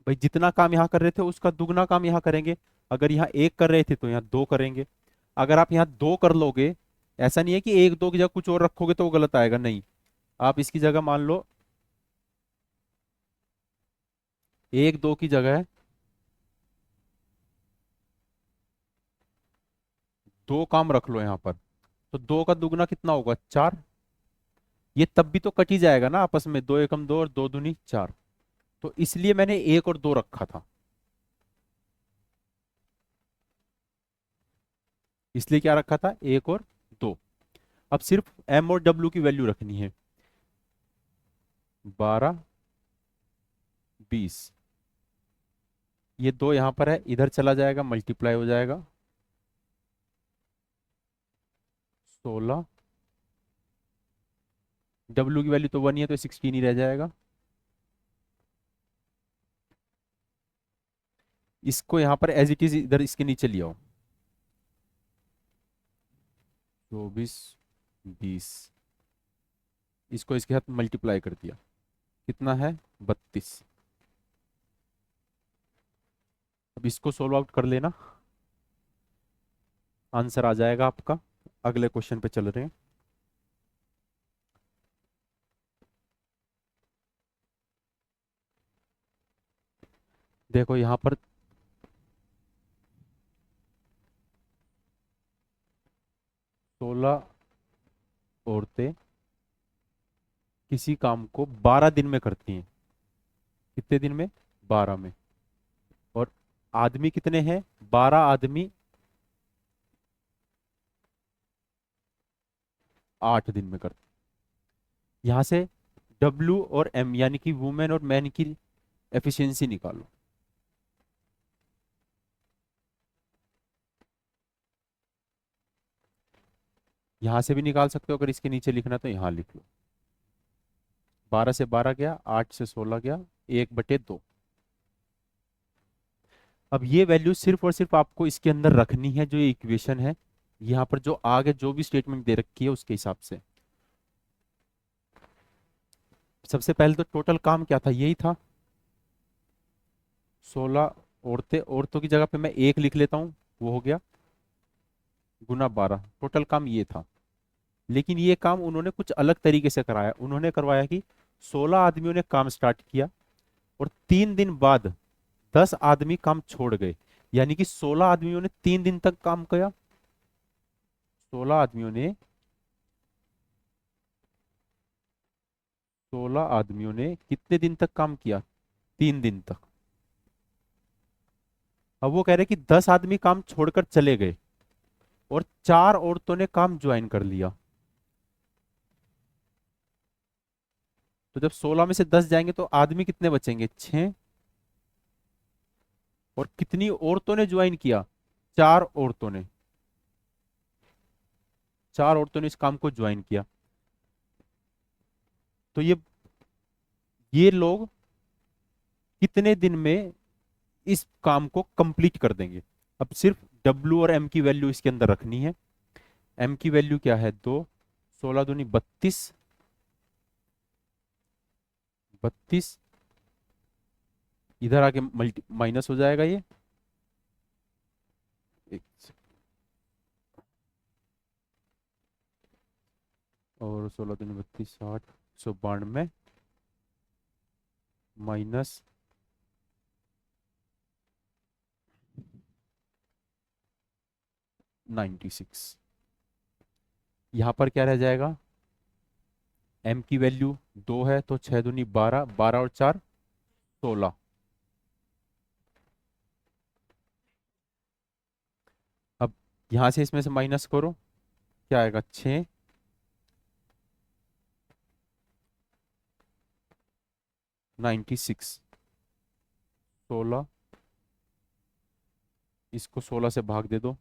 भाई जितना काम यहाँ कर रहे थे उसका दुगना काम यहाँ करेंगे। अगर यहाँ 1 कर रहे थे तो यहाँ 2 करेंगे। अगर आप यहाँ 2 कर लोगे, ऐसा नहीं है कि 1 2 की जगह कुछ और रखोगे तो वो गलत आएगा, नहीं। आप इसकी जगह मान लो 1 2 की जगह 2 काम रख लो यहाँ पर। तो 2 का दुगना कितना होगा? 4। ये तब भी तो कट ही जाएगा ना आपस में, 2 एकम 2 और 2 दूनी 4। तो इसलिए मैंने 1 और 2 रखा था, इसलिए क्या रखा था? 1 और 2। अब सिर्फ एम और डब्ल्यू की वैल्यू रखनी है। 12 20, ये 2 यहां पर है, इधर चला जाएगा, मल्टीप्लाई हो जाएगा। 16, डब्ल्यू की वैल्यू तो 1 ही है तो 16 ही रह जाएगा। इसको यहां पर एज इट इज इधर इसके नीचे ले आओ। 24 20, इसको इसके साथ मल्टीप्लाई कर दिया, कितना है? 32। अब इसको सोल्व आउट कर लेना, आंसर आ जाएगा आपका। अगले क्वेश्चन पे चल रहे हैं। देखो यहां पर 16 औरतें किसी काम को 12 दिन में करती हैं। कितने दिन में? 12 में। और आदमी कितने हैं? 12 आदमी 8 दिन में करते हैं। यहां से डब्ल्यू और एम यानी कि वुमेन और मैन की एफिशिएंसी निकालो। यहां से भी निकाल सकते हो, अगर इसके नीचे लिखना तो यहां लिख लो। 12 से 12 गया, 8 से 16 गया, 1/2। अब ये वैल्यू सिर्फ और सिर्फ आपको इसके अंदर रखनी है, जो ये इक्वेशन है यहाँ पर, जो आगे जो भी स्टेटमेंट दे रखी है उसके हिसाब से। सबसे पहले तो टोटल काम क्या था, यही था 16 औरतें, औरतों की जगह पे मैं 1 लिख लेता हूँ, वो हो गया गुना 12, टोटल काम ये था। लेकिन ये काम उन्होंने कुछ अलग तरीके से कराया। उन्होंने करवाया कि 16 आदमियों ने काम स्टार्ट किया और 3 दिन बाद 10 आदमी काम छोड़ गए, यानी कि 16 आदमियों ने 3 दिन तक काम किया। 16 आदमियों ने 16 आदमियों ने कितने दिन तक काम किया, 3 दिन तक। अब वो कह रहे कि 10 आदमी काम छोड़कर चले गए और 4 औरतों ने काम ज्वाइन कर लिया। तो जब 16 में से 10 जाएंगे तो आदमी कितने बचेंगे, 6। और कितनी औरतों ने ज्वाइन किया, 4 औरतों ने। 4 औरतों ने इस काम को ज्वाइन किया। तो ये लोग कितने दिन में इस काम को कंप्लीट कर देंगे। अब सिर्फ डब्ल्यू और एम की वैल्यू इसके अंदर रखनी है। एम की वैल्यू क्या है, 2, 16 दूनी 32, 32 इधर आके मल्टी माइनस हो जाएगा ये। एक और 16 दूनी 32, 60, 192 माइनस 96। यहां पर क्या रह जाएगा, एम की वैल्यू 2 है तो 6 दूनी 12, 12 और 4 16। अब यहां से इसमें से माइनस करो, क्या आएगा, 6, 96, 16, इसको 16 से भाग दे दो,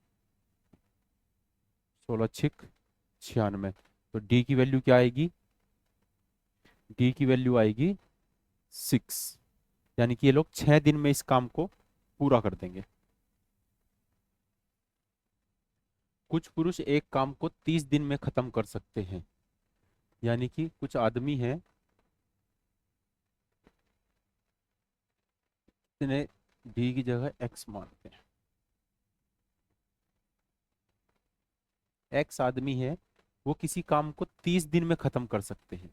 16 छिक 96। तो डी की वैल्यू क्या आएगी, डी की वैल्यू आएगी 6, यानी कि ये लोग 6 दिन में इस काम को पूरा कर देंगे। कुछ पुरुष एक काम को 30 दिन में खत्म कर सकते हैं, यानी कि कुछ आदमी हैं जिन्हें डी की जगह एक्स मानते हैं। एक्स आदमी है, वो किसी काम को 30 दिन में खत्म कर सकते हैं।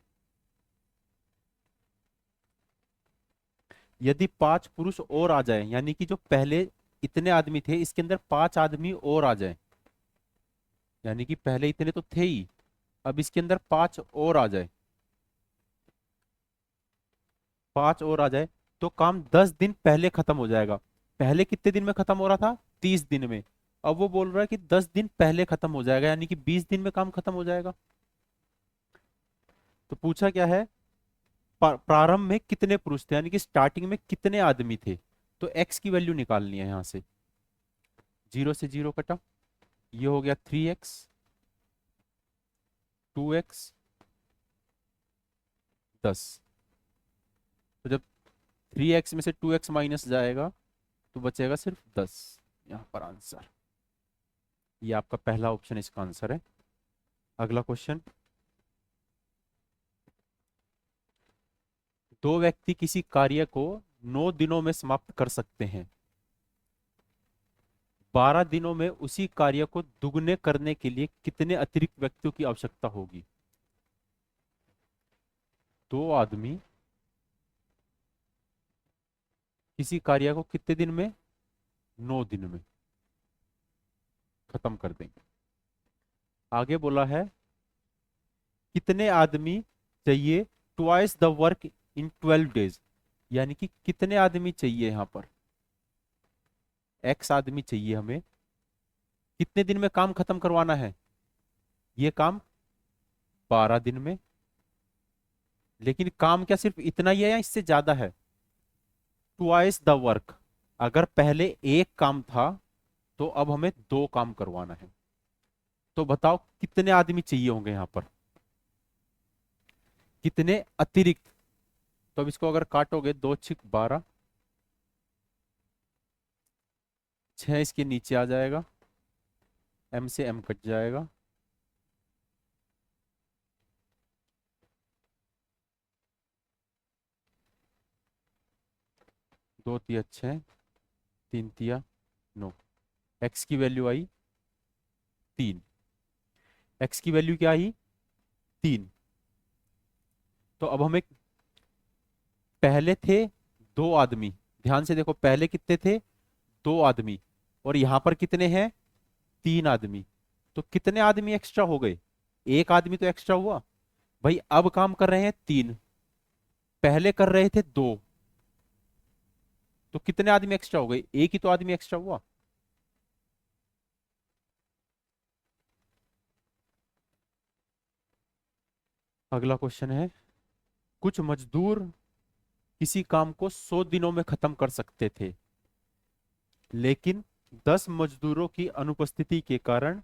यदि 5 पुरुष और आ जाए, यानी कि जो पहले इतने आदमी थे इसके अंदर 5 आदमी और आ जाए, यानी कि पहले इतने तो थे ही, अब इसके अंदर 5 और आ जाए, 5 और आ जाए तो काम 10 दिन पहले खत्म हो जाएगा। पहले कितने दिन में खत्म हो रहा था, 30 दिन में। अब वो बोल रहा है कि 10 दिन पहले खत्म हो जाएगा, यानी कि 20 दिन में काम खत्म हो जाएगा। तो पूछा क्या है, प्रारंभ में कितने पुरुष थे, यानी कि स्टार्टिंग में कितने आदमी थे। तो एक्स की वैल्यू निकालनी है, यहां से 0 से 0 कटा, ये हो गया 3x, 2x, 10। तो जब 3x में से 2x माइनस जाएगा तो बचेगा सिर्फ 10, यहां पर आंसर। ये आपका पहला ऑप्शन इसका आंसर है। अगला क्वेश्चन, दो व्यक्ति किसी कार्य को 9 दिनों में समाप्त कर सकते हैं। 12 दिनों में उसी कार्य को दुगने करने के लिए कितने अतिरिक्त व्यक्तियों की आवश्यकता होगी। दो आदमी किसी कार्य को कितने दिन में, 9 दिन में खत्म कर देंगे। आगे बोला है कितने आदमी चाहिए, twice the work in 12 days, यानी कि कितने आदमी चाहिए, यहां पर एक्स आदमी चाहिए हमें, कितने दिन में काम खत्म करवाना है, ये काम 12 दिन में। लेकिन काम क्या सिर्फ इतना ही है या इससे ज्यादा है? Twice the work. अगर पहले एक काम था तो अब हमें दो काम करवाना है। तो बताओ कितने आदमी चाहिए होंगे यहां पर, कितने अतिरिक्त? तो अब इसको अगर काटोगे, 2 6 12, 6 इसके नीचे आ जाएगा, एम से एम कट जाएगा, 2 तिया 6, 3 तिया 9। एक्स की वैल्यू आई 3। एक्स की वैल्यू क्या आई? 3। तो अब हमें, पहले थे 2 आदमी, ध्यान से देखो पहले कितने थे? 2 आदमी। और यहां पर कितने हैं? 3 आदमी। तो कितने आदमी एक्स्ट्रा हो गए? एक आदमी तो एक्स्ट्रा हुआ। भाई अब काम कर रहे हैं 3, पहले कर रहे थे 2, तो कितने आदमी एक्स्ट्रा हो गए? एक ही तो आदमी एक्स्ट्रा हुआ। अगला क्वेश्चन है, कुछ मजदूर किसी काम को 100 दिनों में खत्म कर सकते थे, लेकिन 10 मजदूरों की अनुपस्थिति के कारण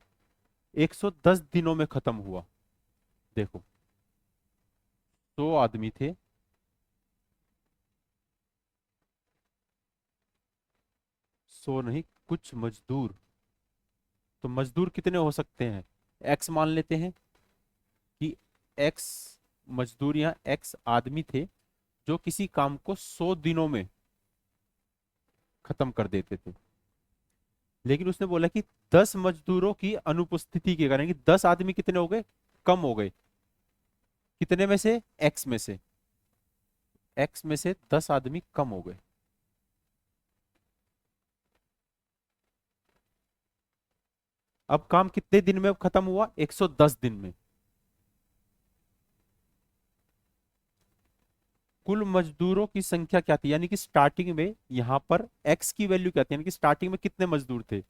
110 दिनों में खत्म हुआ। देखो, 100 आदमी थे, 100 नहीं, कुछ मजदूर। तो मजदूर कितने हो सकते हैं? एक्स मान लेते हैं कि एक्स मजदूर या एक्स आदमी थे जो किसी काम को 100 दिनों में खत्म कर देते थे। लेकिन उसने बोला कि 10 मजदूरों की अनुपस्थिति के कारण, कि 10 आदमी कितने हो गए? कम हो गए। कितने में से? एक्स में से। एक्स में से 10 आदमी कम हो गए। अब काम कितने दिन में खत्म हुआ? 110 दिन में। कुल मजदूरों की संख्या क्या थी? यानी कि स्टार्टिंग में यहां पर एक्स की वैल्यू क्या थी, यानी कि स्टार्टिंग में कितने मजदूर थे?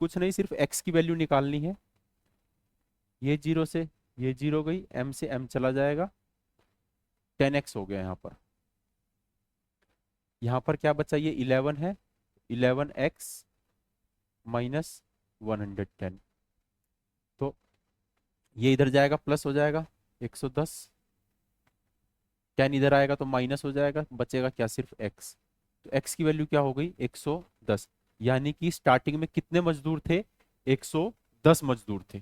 कुछ नहीं, सिर्फ एक्स की वैल्यू निकालनी है। ये जीरो से ये जीरो गई, एम से एम चला जाएगा, 10x हो गया यहाँ पर। यहाँ पर क्या बचा? ये 11 है, 11x माइनस 110। तो ये इधर जाएगा, प्लस हो जाएगा 110। 10 इधर आएगा तो माइनस हो जाएगा, बचेगा क्या? सिर्फ x। तो x की वैल्यू क्या हो गई? 110। यानी कि स्टार्टिंग में कितने मजदूर थे? 110 मजदूर थे।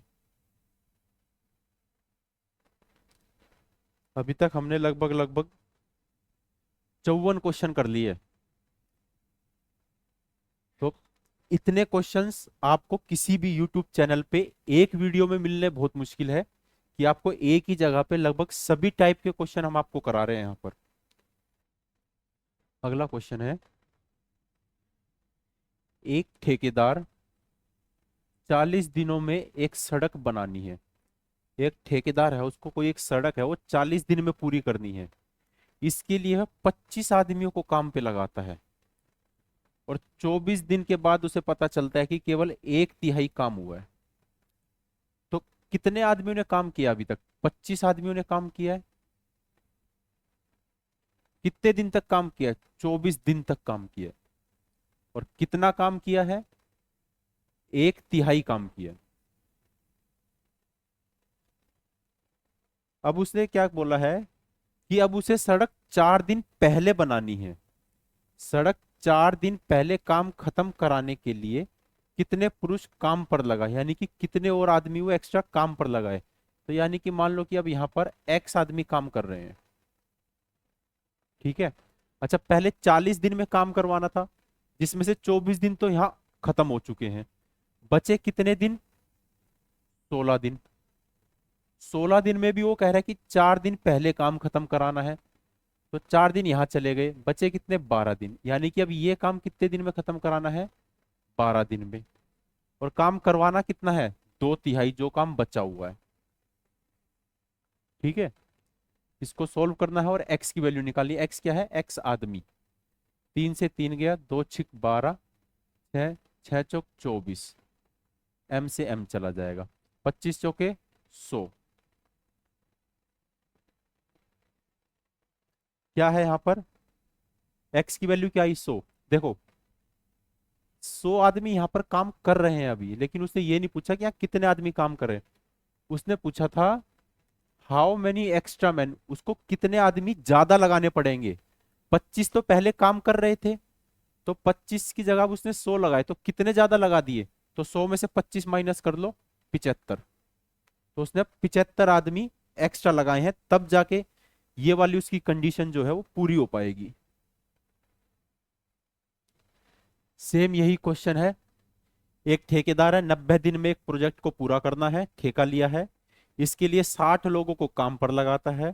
अभी तक हमने लगभग लगभग 54 क्वेश्चन कर लिए। तो इतने क्वेश्चंस आपको किसी भी यूट्यूब चैनल पे एक वीडियो में मिलने बहुत मुश्किल है, कि आपको एक ही जगह पे लगभग सभी टाइप के क्वेश्चन हम आपको करा रहे हैं यहाँ पर। अगला क्वेश्चन है, एक ठेकेदार 40 दिनों में एक सड़क बनानी है। एक ठेकेदार है, उसको कोई एक सड़क है वो 40 दिन में पूरी करनी है। इसके लिए वह 25 आदमियों को काम पे लगाता है, और 24 दिन के बाद उसे पता चलता है कि केवल 1/3 काम हुआ है। तो कितने आदमियों ने काम किया अभी तक? 25 आदमियों ने काम किया है। कितने दिन तक काम किया है? 24 दिन तक काम किया है। और कितना काम किया है? 1/3 काम किया है। अब उसने क्या बोला है कि अब उसे सड़क 4 दिन पहले बनानी है। सड़क 4 दिन पहले काम खत्म कराने के लिए कितने पुरुष काम पर लगा, यानी कि कितने और आदमी वो एक्स्ट्रा काम पर लगाए। तो यानी कि मान लो कि अब यहाँ पर एक्स आदमी काम कर रहे हैं, ठीक है। अच्छा, पहले 40 दिन में काम करवाना था, जिसमें से 24 दिन तो यहाँ खत्म हो चुके हैं। बचे कितने दिन? 16 दिन। 16 दिन में भी वो कह रहा है कि 4 दिन पहले काम खत्म कराना है। तो 4 दिन यहाँ चले गए, बचे कितने? 12 दिन। यानी कि अब ये काम कितने दिन में खत्म कराना है? 12 दिन में। और काम करवाना कितना है? 2/3 जो काम बचा हुआ है, ठीक है। इसको सोल्व करना है और एक्स की वैल्यू निकालनी है। एक्स क्या है? एक्स आदमी। 3 से 3 गया, 2 6 12, 6 6 चौक 24, एम से एम चला जाएगा, 25 चौके 100। क्या है यहाँ पर, एक्स की वैल्यू क्या आई 100। देखो 100 आदमी यहाँ पर काम कर रहे हैं अभी, लेकिन उसने ये नहीं पूछा कि यहाँ कितने आदमी काम कर रहे हैं। उसने पूछा था हाउ मेनी एक्स्ट्रा मैन, उसको कितने आदमी ज्यादा लगाने पड़ेंगे। 25 तो पहले काम कर रहे थे, तो 25 की जगह उसने 100 लगाए, तो कितने ज्यादा लगा दिए। तो 100 में से 25 माइनस कर लो, 75। तो उसने 75 आदमी एक्स्ट्रा लगाए हैं, तब जाके ये वाली उसकी कंडीशन जो है वो पूरी हो पाएगी। सेम यही क्वेश्चन है। एक ठेकेदार है, 90 दिन में एक प्रोजेक्ट को पूरा करना है, ठेका लिया है। इसके लिए 60 लोगों को काम पर लगाता है,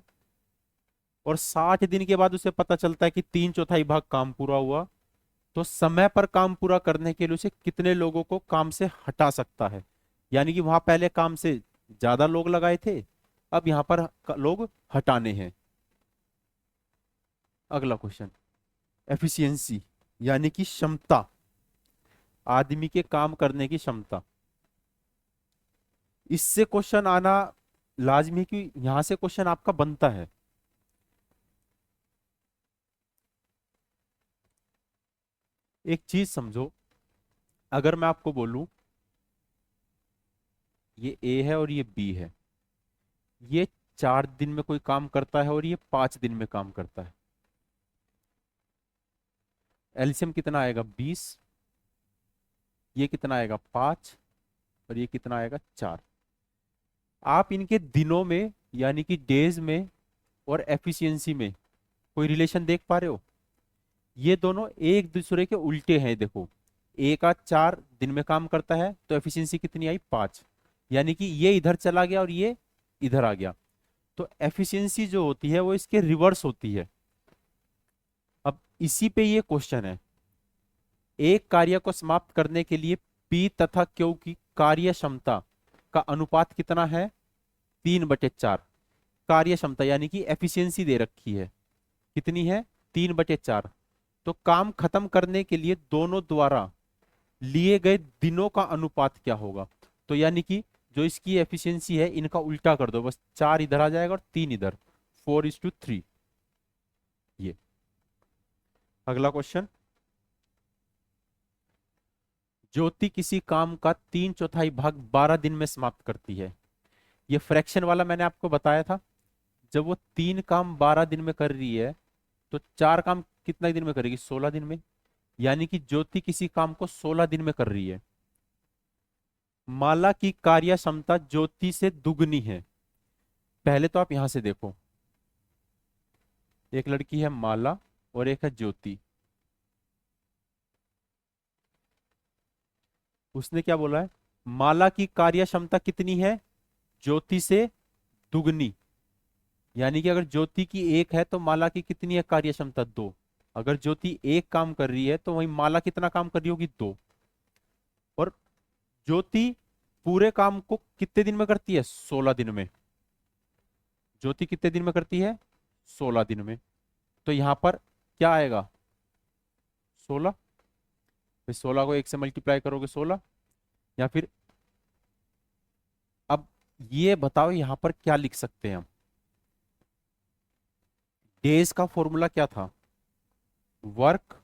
और 60 दिन के बाद उसे पता चलता है कि 3/4 भाग काम पूरा हुआ। तो समय पर काम पूरा करने के लिए उसे कितने लोगों को काम से हटा सकता है। यानी कि वहां पहले काम से ज्यादा लोग लगाए थे, अब यहां पर लोग हटाने हैं। अगला क्वेश्चन, एफिशिएंसी यानी कि क्षमता, आदमी के काम करने की क्षमता। इससे क्वेश्चन आना लाजमी, कि यहां से क्वेश्चन आपका बनता है। एक चीज समझो, अगर मैं आपको बोलूं ये ए है और ये बी है, ये 4 दिन में कोई काम करता है और ये 5 दिन में काम करता है, एलसीएम कितना आएगा 20, ये कितना आएगा 5, और ये कितना आएगा 4। आप इनके दिनों में यानी कि डेज में और एफिशिएंसी में कोई रिलेशन देख पा रहे हो। ये दोनों एक दूसरे के उल्टे हैं। देखो ए का 4 दिन में काम करता है, तो एफिशिएंसी कितनी आई 5, यानी कि ये इधर चला गया और ये इधर आ गया। तो एफिशिएंसी जो होती है वो इसके रिवर्स होती है। अब इसी पे ये क्वेश्चन है, एक कार्य को समाप्त करने के लिए पी तथा क्यू की कार्य क्षमता का अनुपात कितना है, 3/4। कार्य क्षमता यानी कि एफिशिएंसी दे रखी है, कितनी है 3/4। तो काम खत्म करने के लिए दोनों द्वारा लिए गए दिनों का अनुपात क्या होगा। तो यानी कि जो इसकी एफिशिएंसी है इनका उल्टा कर दो, बस 4 इधर आ जाएगा और 3 इधर, 4:3। ये अगला क्वेश्चन, ज्योति किसी काम का 3/4 भाग 12 दिन में समाप्त करती है। ये फ्रैक्शन वाला मैंने आपको बताया था। जब वो 3 काम 12 दिन में कर रही है, तो 4 काम कितना दिन में करेगी, 16 दिन में। यानी कि ज्योति किसी काम को 16 दिन में कर रही है। माला की कार्य क्षमता ज्योति से दुगनी है। पहले तो आप यहां से देखो, एक लड़की है माला और एक है ज्योति। उसने क्या बोला है, माला की कार्य क्षमता कितनी है, ज्योति से दुगनी। यानी कि अगर ज्योति की 1 है तो माला की कितनी है कार्य क्षमता 2। अगर ज्योति 1 काम कर रही है तो वही माला कितना काम कर रही होगी 2। और ज्योति पूरे काम को कितने दिन में करती है, 16 दिन में। ज्योति कितने दिन में करती है, 16 दिन में। तो यहां पर क्या आएगा 16, फिर 16 को 1 से मल्टीप्लाई करोगे 16। या फिर अब ये बताओ यहां पर क्या लिख सकते हैं हम, डेज का फॉर्मूला क्या था, वर्क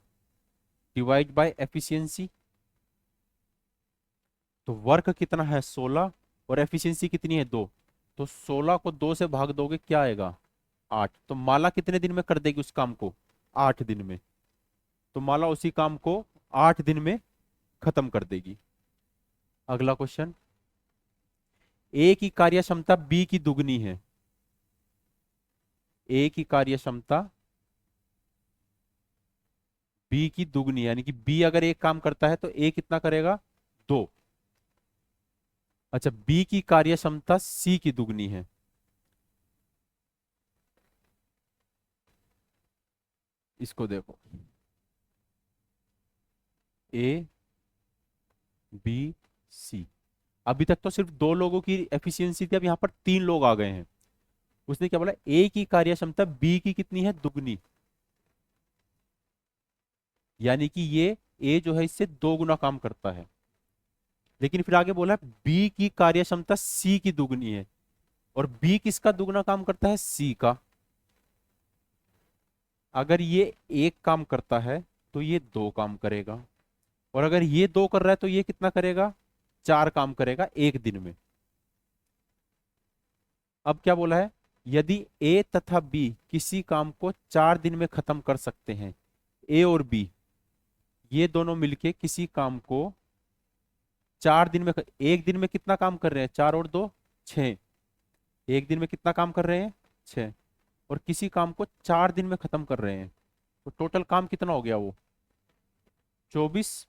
डिवाइड बाय एफिशिएंसी। तो वर्क कितना है 16 और एफिशिएंसी कितनी है 2। तो 16 को 2 से भाग दोगे क्या आएगा 8। तो माला कितने दिन में कर देगी उस काम को, 8 दिन में। तो माला उसी काम को 8 दिन में खत्म कर देगी। अगला क्वेश्चन, ए की कार्य क्षमता बी की दुगनी है। ए की कार्य क्षमता बी की दुगनी, यानी कि बी अगर एक काम करता है तो ए कितना करेगा 2। अच्छा, बी की कार्य क्षमता सी की दुगनी है। इसको देखो, ए बी सी। अभी तक तो सिर्फ 2 लोगों की एफिशिएंसी थी, अब यहां पर 3 लोग आ गए हैं। उसने क्या बोला, ए की कार्य क्षमता बी की कितनी है दुगनी, यानी कि ये ए जो है इससे 2 गुना काम करता है। लेकिन फिर आगे बोला बी की कार्य क्षमता सी की दुगनी है, और बी किसका दुगना काम करता है, सी का। अगर ये एक काम करता है तो ये दो काम करेगा, और अगर ये दो कर रहा है तो ये कितना करेगा, चार काम करेगा एक दिन में। अब क्या बोला है, यदि ए तथा बी किसी काम को 4 दिन में खत्म कर सकते हैं, ए और बी ये दोनों मिलके किसी काम को 4 दिन में, एक दिन में कितना काम कर रहे हैं, 4 और 2 6, एक दिन में कितना काम कर रहे हैं, 6, और किसी काम को 4 दिन में खत्म कर रहे हैं, तो टोटल काम कितना हो गया, वो 24।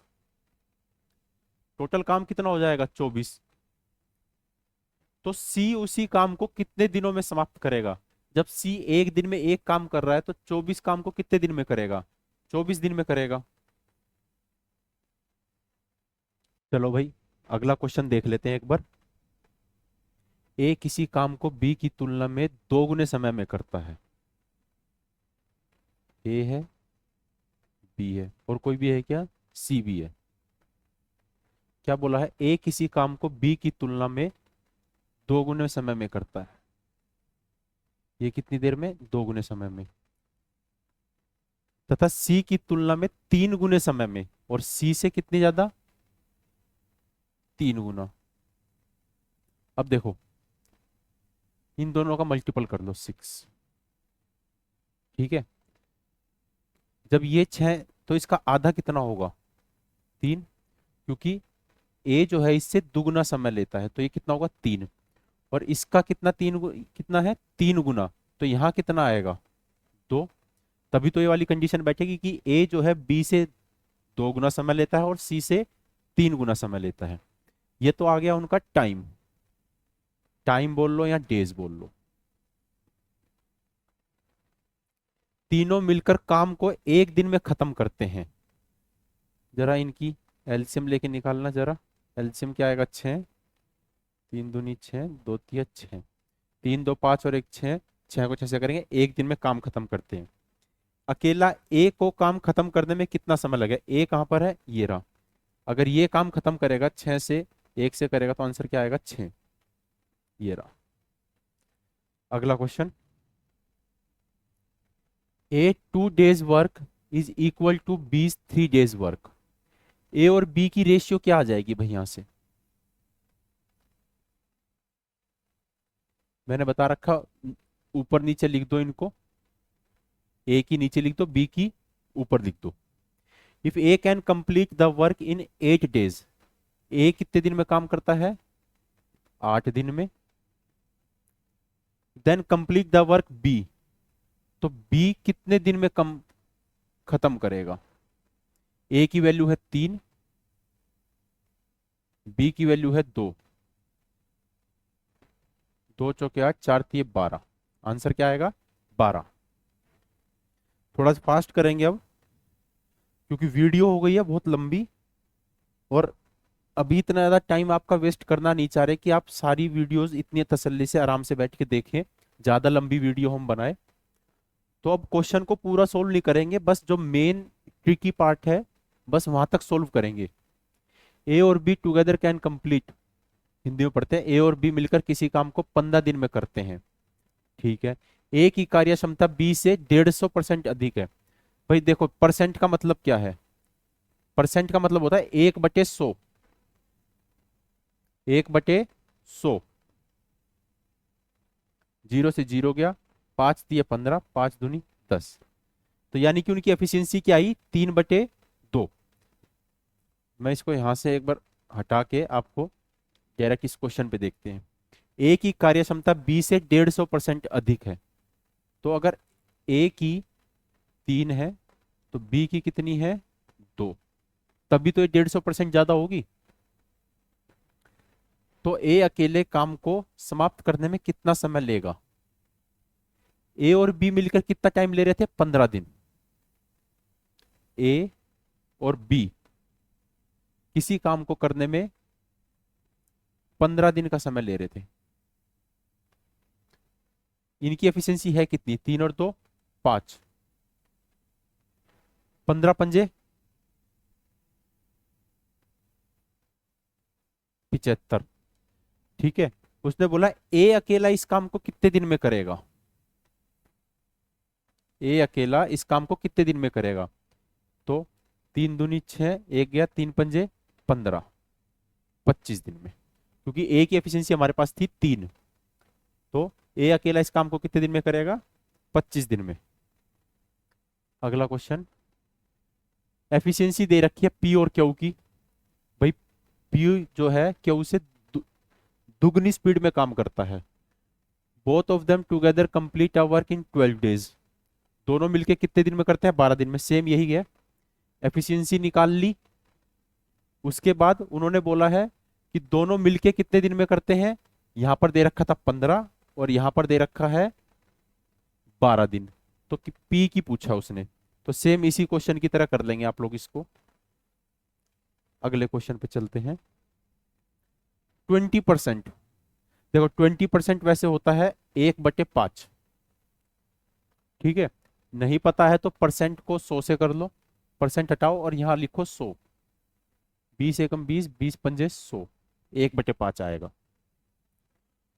टोटल काम कितना हो जाएगा, 24। तो सी उसी काम को कितने दिनों में समाप्त करेगा, जब सी एक दिन में एक काम कर रहा है तो 24 काम को कितने दिन में करेगा, 24 दिन में करेगा। चलो भाई अगला क्वेश्चन देख लेते हैं एक बार। ए किसी काम को बी की तुलना में 2 गुने समय में करता है। ए है, बी है, और कोई भी है क्या, सी भी है। क्या बोला है, ए किसी काम को बी की तुलना में 2 गुने समय में करता है। ये कितनी देर में, 2 गुने समय में। तथा सी की तुलना में 3 गुने समय में, और सी से कितनी ज्यादा, 3 गुना। अब देखो इन दोनों का मल्टीपल कर लो 6, ठीक है। जब ये 6 तो इसका आधा कितना होगा, 3, क्योंकि ए जो है इससे दुगुना समय लेता है, तो ये कितना होगा, 3। और इसका कितना, कितना है, 3 गुना, तो यहाँ कितना आएगा, 2। तभी तो ये वाली कंडीशन बैठेगी कि ए जो है बी से 2 गुना समय लेता है और सी से 3 गुना समय लेता है। ये तो आ गया उनका टाइम, टाइम बोल लो या डेज बोल लो। तीनों मिलकर काम को एक दिन में खत्म करते हैं। जरा इनकी एलसीएम लेके निकालना जरा। एलसीएम क्या आएगा, 6, 3 दूनी 6, 2 तिया 6, 3 2 5 और 1 6, 6 को 6 से करेंगे, एक दिन में काम खत्म करते हैं। अकेला ए को काम खत्म करने में कितना समय लगेगा, ए कहां पर है, ये रहा। अगर ये काम खत्म करेगा 6 से, 1 से करेगा तो आंसर क्या आएगा, 6, ये रहा। अगला question, A 2 days work is equal to B 3 days work. A और बी की रेशियो क्या आ जाएगी भाई, यहां से मैंने बता रखा, ऊपर नीचे लिख दो इनको, ए की नीचे लिख दो, बी की ऊपर लिख दो। If A can complete the work in 8 days, A कितने दिन में काम करता है, 8 दिन में। Then complete the work B, तो बी कितने दिन में कम खत्म करेगा, ए की वैल्यू है 3, बी की वैल्यू है 2, 2 चौके 8, 4 तिये 12, आंसर क्या आएगा, 12। थोड़ा सा फास्ट करेंगे अब, क्योंकि वीडियो हो गई है बहुत लंबी, और अभी इतना ज्यादा टाइम आपका वेस्ट करना नहीं चाह रहे कि आप सारी वीडियोस इतनी तसल्ली से आराम से बैठ के देखें, ज्यादा लंबी वीडियो हम बनाए। तो अब क्वेश्चन को पूरा सोल्व नहीं करेंगे, बस जो मेन ट्रिकी पार्ट है बस वहां तक सोल्व करेंगे। ए और B together can complete, Hindi में पढ़ते हैं, ए और बी मिलकर किसी काम को 15 दिन में करते हैं, ठीक है। ए की कार्य क्षमता बी से 150% अधिक है। भाई देखो परसेंट का मतलब क्या है, परसेंट का मतलब होता है 1/100, 1/100, 0 से 0 गया, 5 तिये 15, 5 दूनी 10, तो यानी कि उनकी एफिशिएंसी क्या आई, 3/2। मैं इसको यहां से एक बार हटा के आपको डायरेक्ट इस क्वेश्चन पे देखते हैं। ए की कार्य क्षमता बी से 150% अधिक है, तो अगर ए की 3 है तो बी की कितनी है, 2, तभी तो ये 150% ज्यादा होगी। तो ए अकेले काम को समाप्त करने में कितना समय लेगा, ए और बी मिलकर कितना टाइम ले रहे थे, 15 दिन। ए और बी किसी काम को करने में 15 दिन का समय ले रहे थे। इनकी एफिशिएंसी है कितनी, 3 और 2 5, 15 पंजे 75, ठीक है। उसने बोला ए अकेला इस काम को कितने दिन में करेगा, ए अकेला इस काम को कितने दिन में करेगा? तो 3 दूनी 6, एक गया 3 पंजे 15, 25 दिन में, क्योंकि ए की एफिशिएंसी हमारे पास थी 3। तो ए अकेला इस काम को कितने दिन में करेगा? 25 दिन में। अगला क्वेश्चन, एफिशिएंसी दे रखी है पी और क्यू की। भाई पी जो है क्यू से दुगनी स्पीड में काम करता है। Both of them together complete a work in 12 days. दोनों मिलके कितने दिन में करते हैं? 12 दिन में। सेम यही है, एफिशिएंसी निकाल ली। उसके बाद उन्होंने बोला है कि दोनों मिलके कितने दिन में करते हैं। यहां पर दे रखा था 15 और यहां पर दे रखा है 12 दिन। तो पी की पूछा उसने, तो सेम इसी क्वेश्चन की तरह कर लेंगे आप लोग इसको। अगले क्वेश्चन पे चलते हैं। 20%, देखो 20% वैसे होता है 1/5। ठीक है, नहीं पता है तो परसेंट को 100 से कर लो, परसेंट हटाओ और यहां लिखो 100। 20 एकम 20, 20 पंजे 100, 1/5 आएगा।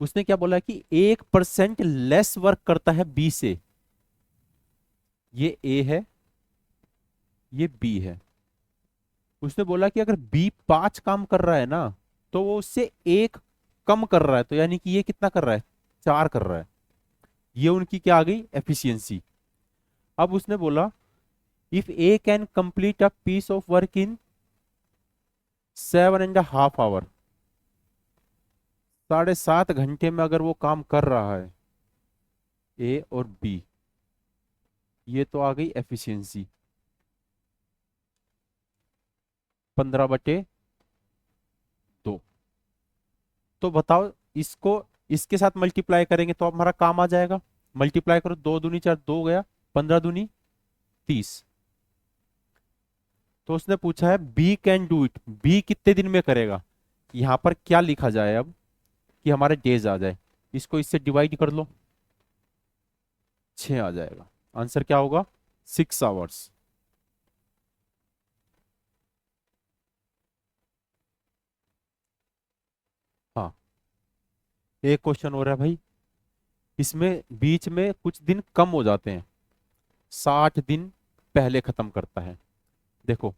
उसने क्या बोला कि 1% लेस वर्क करता है बी से। ये ए है, ये बी है। उसने बोला कि अगर बी 5 काम कर रहा है ना, तो वो उससे 1 कम कर रहा है, तो यानी कि ये कितना कर रहा है? 4 कर रहा है। ये उनकी क्या आ गई? एफिशिएंसी। अब उसने बोला if A can complete a piece of work in 7.5 hour, 7.5 घंटे में अगर वो काम कर रहा है, ए और बी, ये तो आ गई एफिशिएंसी 15/2। तो बताओ इसको इसके साथ मल्टीप्लाई करेंगे तो हमारा काम आ जाएगा। मल्टीप्लाई करो, 2 दूनी 4, 2 गया, 15 दूनी 30। तो उसने पूछा है B can do it, B कितने दिन में करेगा। यहां पर क्या लिखा जाए अब कि हमारे डेज आ जाए? इसको इससे डिवाइड कर लो, 6 आ जाएगा। आंसर क्या होगा? 6 आवर्स। हाँ, एक क्वेश्चन हो रहा है भाई, इसमें बीच में कुछ दिन कम हो जाते हैं, 60 दिन पहले खत्म करता है। देखो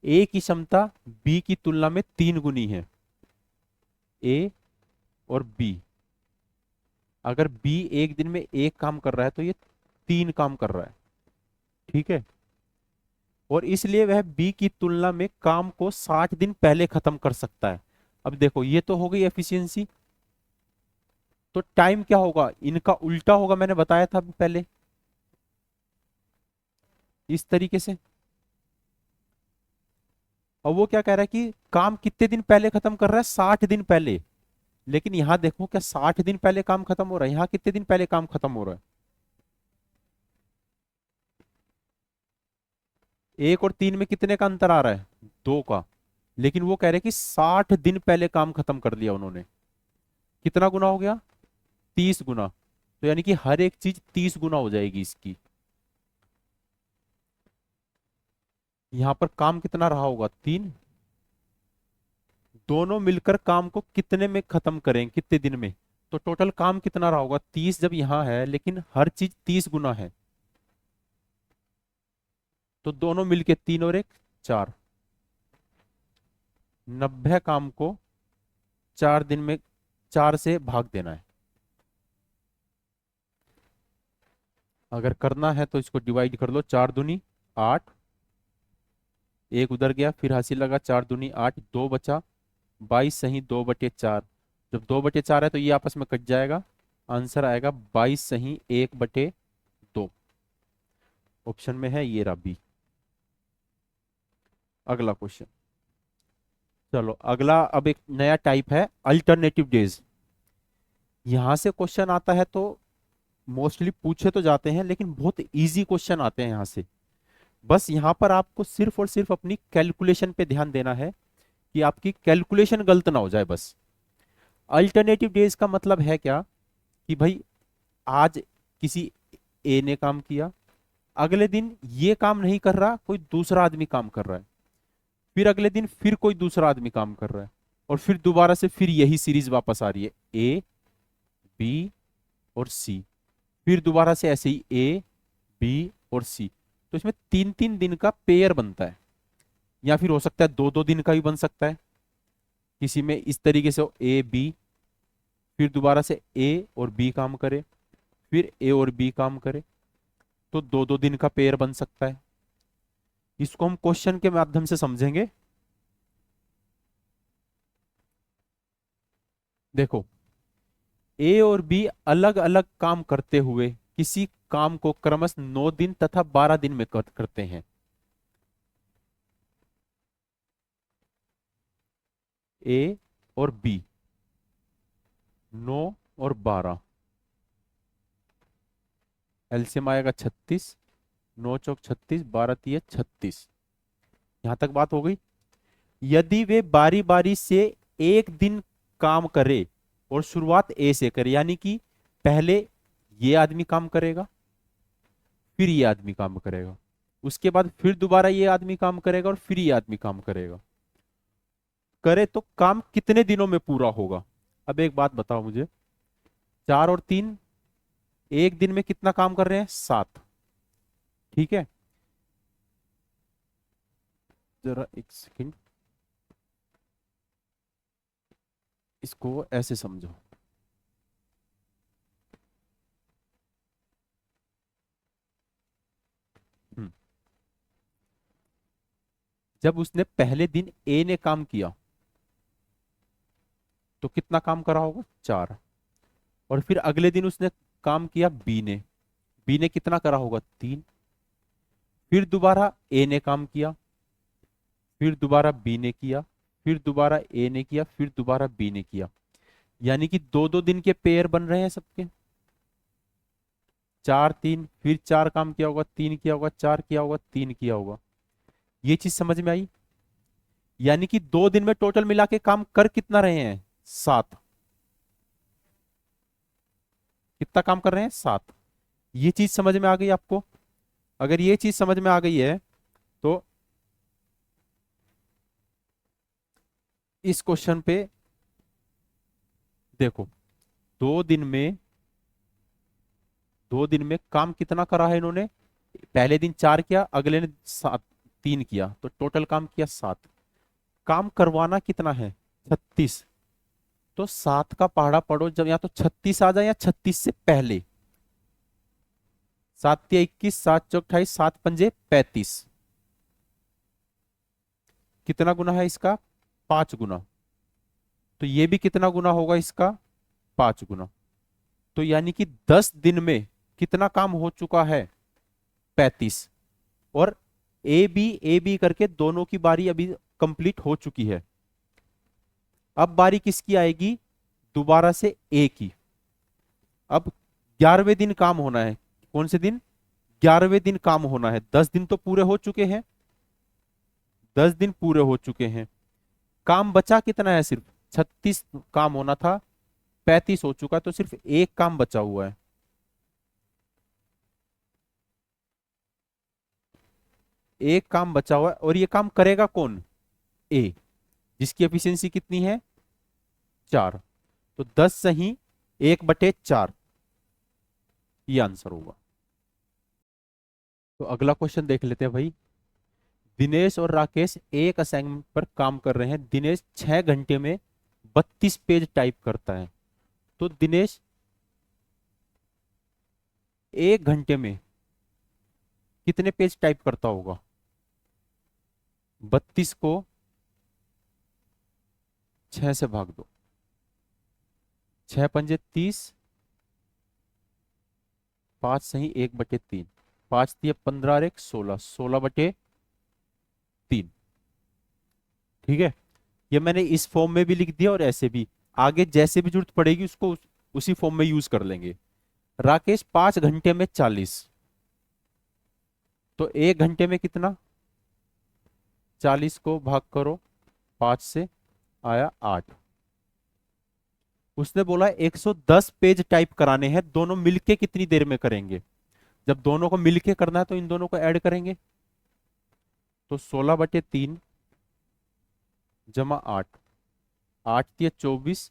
ए की क्षमता बी की तुलना में 3 गुनी है। ए और बी, अगर बी एक दिन में 1 काम कर रहा है तो ये 3 काम कर रहा है। ठीक है, और इसलिए वह बी की तुलना में काम को 60 दिन पहले खत्म कर सकता है। अब देखो ये तो हो गई एफिशिएंसी, तो टाइम क्या होगा? इनका उल्टा होगा, मैंने बताया था अभी पहले, इस तरीके से। और वो क्या कह रहा है कि काम कितने दिन पहले खत्म कर रहा है? 60 दिन पहले। लेकिन यहां देखो, क्या 60 दिन पहले काम खत्म हो रहा है? यहां कितने दिन पहले काम खत्म हो रहा है? 1 और 3 में कितने का अंतर आ रहा है? 2 का। लेकिन वो कह रहे हैं कि 60 दिन पहले काम खत्म कर लिया उन्होंने। कितना गुना हो गया? 30 गुना। तो यानी कि हर एक चीज 30 गुना हो जाएगी इसकी। यहां पर काम कितना रहा होगा? 3। दोनों मिलकर काम को कितने में खत्म करें, कितने दिन में? तो टोटल काम कितना रहा होगा? 30 जब यहां है, लेकिन हर चीज 30 गुना है, तो दोनों मिलके 3 और 1 4, 90 काम को 4 दिन में 4 से भाग देना है। अगर करना है तो इसको डिवाइड कर लो, 4 दूनी 8, 1 उधर गया, फिर हासिल लगा, 4 दूनी 8, 2 बचा, 22 सही 2/4। जब 2/4 है तो ये आपस में कट जाएगा, आंसर आएगा 22 सही 1/2। ऑप्शन में है ये रहा बी। अगला क्वेश्चन, चलो अगला, अब एक नया टाइप है अल्टरनेटिव डेज। यहां से क्वेश्चन आता है तो मोस्टली पूछे तो जाते हैं, लेकिन बहुत इजी क्वेश्चन आते हैं यहां से। बस यहां पर आपको सिर्फ और सिर्फ अपनी कैलकुलेशन पे ध्यान देना है कि आपकी कैलकुलेशन गलत ना हो जाए बस। अल्टरनेटिव डेज का मतलब है क्या कि भाई आज किसी ए ने काम किया, अगले दिन ये काम नहीं कर रहा, कोई दूसरा आदमी काम कर रहा है, फिर अगले दिन फिर कोई दूसरा आदमी काम कर रहा है, और फिर दोबारा से फिर यही सीरीज वापस आ रही है, ए बी और सी। फिर दोबारा से ऐसे ही ए बी और सी। तो इसमें 3-3 दिन का पेयर बनता है, या फिर हो सकता है 2-2 दिन का भी बन सकता है। किसी में इस तरीके से हो ए बी, फिर दोबारा से ए और बी काम करे, फिर ए और बी काम करे, तो 2-2 दिन का पेयर बन सकता है। इसको हम क्वेश्चन के माध्यम से समझेंगे। देखो, ए और बी अलग अलग काम करते हुए किसी काम को क्रमशः 9 दिन तथा 12 दिन में करते हैं। ए और बी 9 और 12, एलसीएम आएगा 36, 9 चौक 36, 12 तिया 36। यहां तक बात हो गई। यदि वे बारी बारी से एक दिन काम करे और शुरुआत ए से करे, यानी कि पहले ये आदमी काम करेगा, फिर ये आदमी काम करेगा, उसके बाद फिर दोबारा ये आदमी काम करेगा और फिर ये आदमी काम करेगा, करे तो काम कितने दिनों में पूरा होगा? अब एक बात बताओ मुझे, 4 और 3, एक दिन में कितना काम कर रहे हैं? 7। ठीक है, जरा एक सेकंड, इसको ऐसे समझो। हम्म, जब उसने पहले दिन ए ने काम किया तो कितना काम करा होगा? 4। और फिर अगले दिन उसने काम किया बी ने कितना करा होगा? 3। फिर दोबारा ए ने काम किया, फिर दोबारा बी ने किया, फिर दोबारा ए ने किया, फिर दोबारा बी ने किया, यानी कि 2-2 दिन के पेयर बन रहे हैं सबके। 4-3, फिर 4 काम किया होगा, 3 किया होगा, 4 किया होगा, 3 किया होगा। ये चीज समझ में आई? यानी कि 2 दिन में टोटल मिला के काम कर कितना रहे हैं? 7। कितना काम कर रहे हैं? 7। ये चीज समझ में आ गई आपको? अगर ये चीज समझ में आ गई है तो इस क्वेश्चन पे देखो, 2 दिन में 2 दिन में काम कितना करा है इन्होंने? पहले दिन 4 किया, अगले ने 3 किया, तो टोटल काम किया 7। काम करवाना कितना है? 36। तो 7 का पहाड़ा पढ़ो जब, या तो 36 आ जाए या 36 से पहले। 7 तिया 21, 7 चौक 28, 7 पंजे 35। कितना गुना है इसका? 5 गुना। तो ये भी कितना गुना होगा इसका? 5 गुना। तो यानी कि 10 दिन में कितना काम हो चुका है? 35। और ए बी करके दोनों की बारी अभी कंप्लीट हो चुकी है। अब बारी किसकी आएगी? दोबारा से ए की। अब 11वें दिन काम होना है। कौन से दिन? 11वें दिन काम होना है। 10 दिन तो पूरे हो चुके हैं, 10 दिन पूरे हो चुके हैं। काम बचा कितना है? सिर्फ 36 काम होना था, 35 हो चुका है, तो सिर्फ एक काम बचा हुआ है। एक काम बचा हुआ है, और ये काम करेगा कौन? ए, जिसकी एफिशिएंसी कितनी है? 4। तो 10 सही 1/4, ये आंसर होगा। तो अगला क्वेश्चन देख लेते हैं भाई। दिनेश और राकेश एक असाइनमेंट पर काम कर रहे हैं। दिनेश 6 घंटे में 32 पेज टाइप करता है, तो दिनेश 1 घंटे में कितने पेज टाइप करता होगा? 32 को 6 से भाग दो, 6 पंजे 30, 5 सही 1/3, 5 तिया 15 और 1 16, 16/3। ठीक है, ये मैंने इस फॉर्म में भी लिख दिया और ऐसे भी। आगे जैसे भी जरूरत पड़ेगी उसको उसी फॉर्म में यूज कर लेंगे। राकेश 5 घंटे में 40, तो 1 घंटे में कितना? 40 को भाग करो 5 से, आया 8। उसने बोला 110 पेज टाइप कराने हैं, दोनों मिलके कितनी देर में करेंगे? जब दोनों को मिलके करना है तो इन दोनों को ऐड करेंगे, तो 16/3 जमा 8, 8 तिया 24,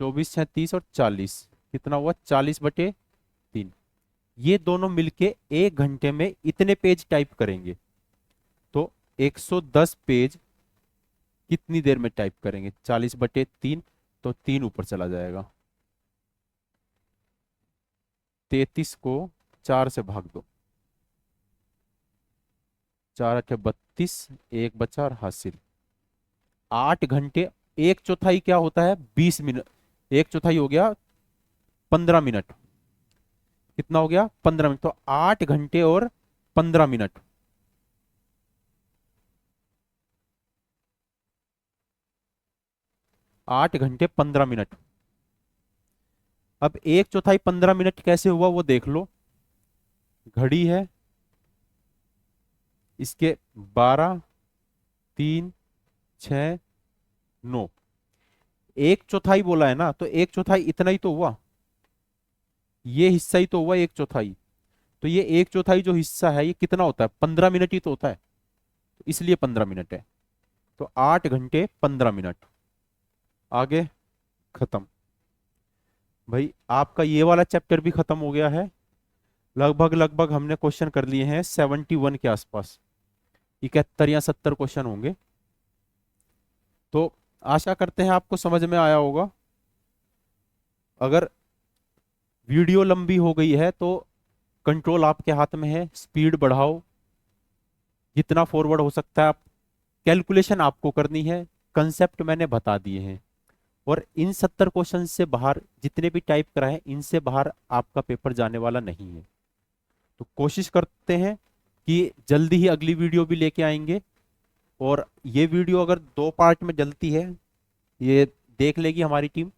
24 6 30 और 40, कितना हुआ? 40/3। ये दोनों मिलके 1 घंटे में इतने पेज टाइप करेंगे। तो 110 पेज कितनी देर में टाइप करेंगे? 40/3, तो 3 ऊपर चला जाएगा। 33 को 4 से भाग दो, 4×8 = 32, 1 बचा और हासिल 8 घंटे। 1/4 क्या होता है? 20 मिनट। 1/4 हो गया 15 मिनट। कितना हो गया? 15 मिनट। तो 8 घंटे और 15 मिनट। 8 घंटे 15 मिनट। अब 1/4 15 मिनट कैसे हुआ वो देख लो। घड़ी है, इसके 12, 3, 6, 9, 1/4 बोला है ना, तो 1/4 इतना ही तो हुआ, ये हिस्सा ही तो हुआ 1/4। तो ये 1/4 जो हिस्सा है ये कितना होता है? 15 मिनट ही तो होता है, तो इसलिए 15 मिनट है। तो 8 घंटे 15 मिनट। आगे खत्म। भाई आपका ये वाला चैप्टर भी खत्म हो गया है। लगभग लगभग हमने क्वेश्चन कर लिए हैं 71 के आसपास, 71 या 70 क्वेश्चन होंगे। तो आशा करते हैं आपको समझ में आया होगा। अगर वीडियो लंबी हो गई है तो कंट्रोल आपके हाथ में है, स्पीड बढ़ाओ जितना फॉरवर्ड हो सकता है। आप कैलकुलेशन आपको करनी है, कंसेप्ट मैंने बता दिए हैं। और इन 70 क्वेश्चन से बाहर जितने भी टाइप कराए, इनसे बाहर आपका पेपर जाने वाला नहीं है। तो कोशिश करते हैं कि जल्दी ही अगली वीडियो भी लेके आएंगे। और ये वीडियो अगर 2 पार्ट में डलती है, ये देख लेगी हमारी टीम।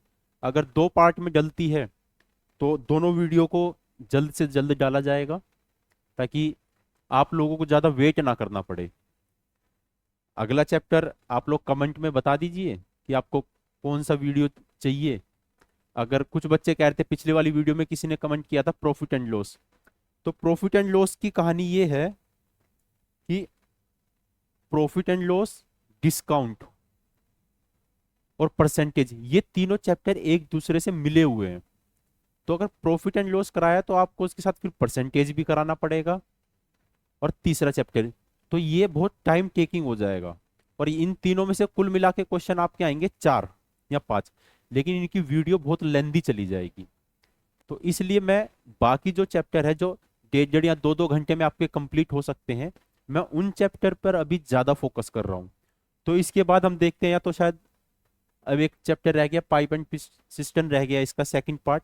अगर 2 पार्ट में डलती है तो दोनों वीडियो को जल्द से जल्द डाला जाएगा, ताकि आप लोगों को ज़्यादा वेट ना करना पड़े। अगला चैप्टर आप लोग कमेंट में बता दीजिए कि आपको कौन सा वीडियो चाहिए। अगर कुछ बच्चे कह रहे थे, पिछले वाली वीडियो में किसी ने कमेंट किया था प्रॉफिट एंड लॉस, तो प्रॉफिट एंड लॉस की कहानी ये है कि प्रॉफिट एंड लॉस, डिस्काउंट और परसेंटेज, ये तीनों चैप्टर एक दूसरे से मिले हुए हैं। तो अगर प्रॉफिट एंड लॉस कराया तो आपको उसके साथ फिर परसेंटेज भी कराना पड़ेगा, और तीसरा चैप्टर। तो ये बहुत टाइम टेकिंग हो जाएगा। और इन तीनों में से कुल मिला के क्वेश्चन आपके आएंगे 4 या 5, लेकिन इनकी वीडियो बहुत लेंदी चली जाएगी। तो इसलिए मैं बाकी जो चैप्टर है जो 1.5 या 2-2 घंटे में आपके कंप्लीट हो सकते हैं, मैं उन चैप्टर पर अभी ज्यादा फोकस कर रहा हूँ। तो इसके बाद हम देखते हैं, या तो शायद अब एक चैप्टर रह गया, पाइप एंड सिस्टम रह गया, इसका सेकंड पार्ट।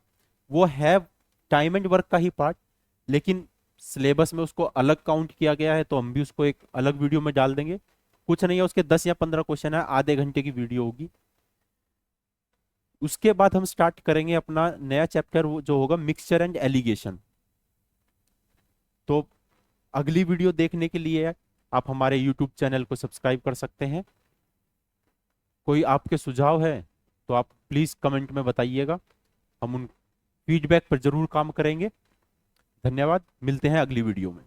वो है टाइम एंड वर्क का ही पार्ट, लेकिन सिलेबस में उसको अलग काउंट किया गया है, तो हम भी उसको एक अलग वीडियो में डाल देंगे। कुछ नहीं है, उसके 10 या 15 क्वेश्चन है, आधे घंटे की वीडियो होगी। उसके बाद हम स्टार्ट करेंगे अपना नया चैप्टर, जो होगा मिक्सचर एंड एलिगेशन। तो अगली वीडियो देखने के लिए आप हमारे यूट्यूब चैनल को सब्सक्राइब कर सकते हैं। कोई आपके सुझाव है तो आप प्लीज कमेंट में बताइएगा, हम उन फीडबैक पर जरूर काम करेंगे। धन्यवाद, मिलते हैं अगली वीडियो में।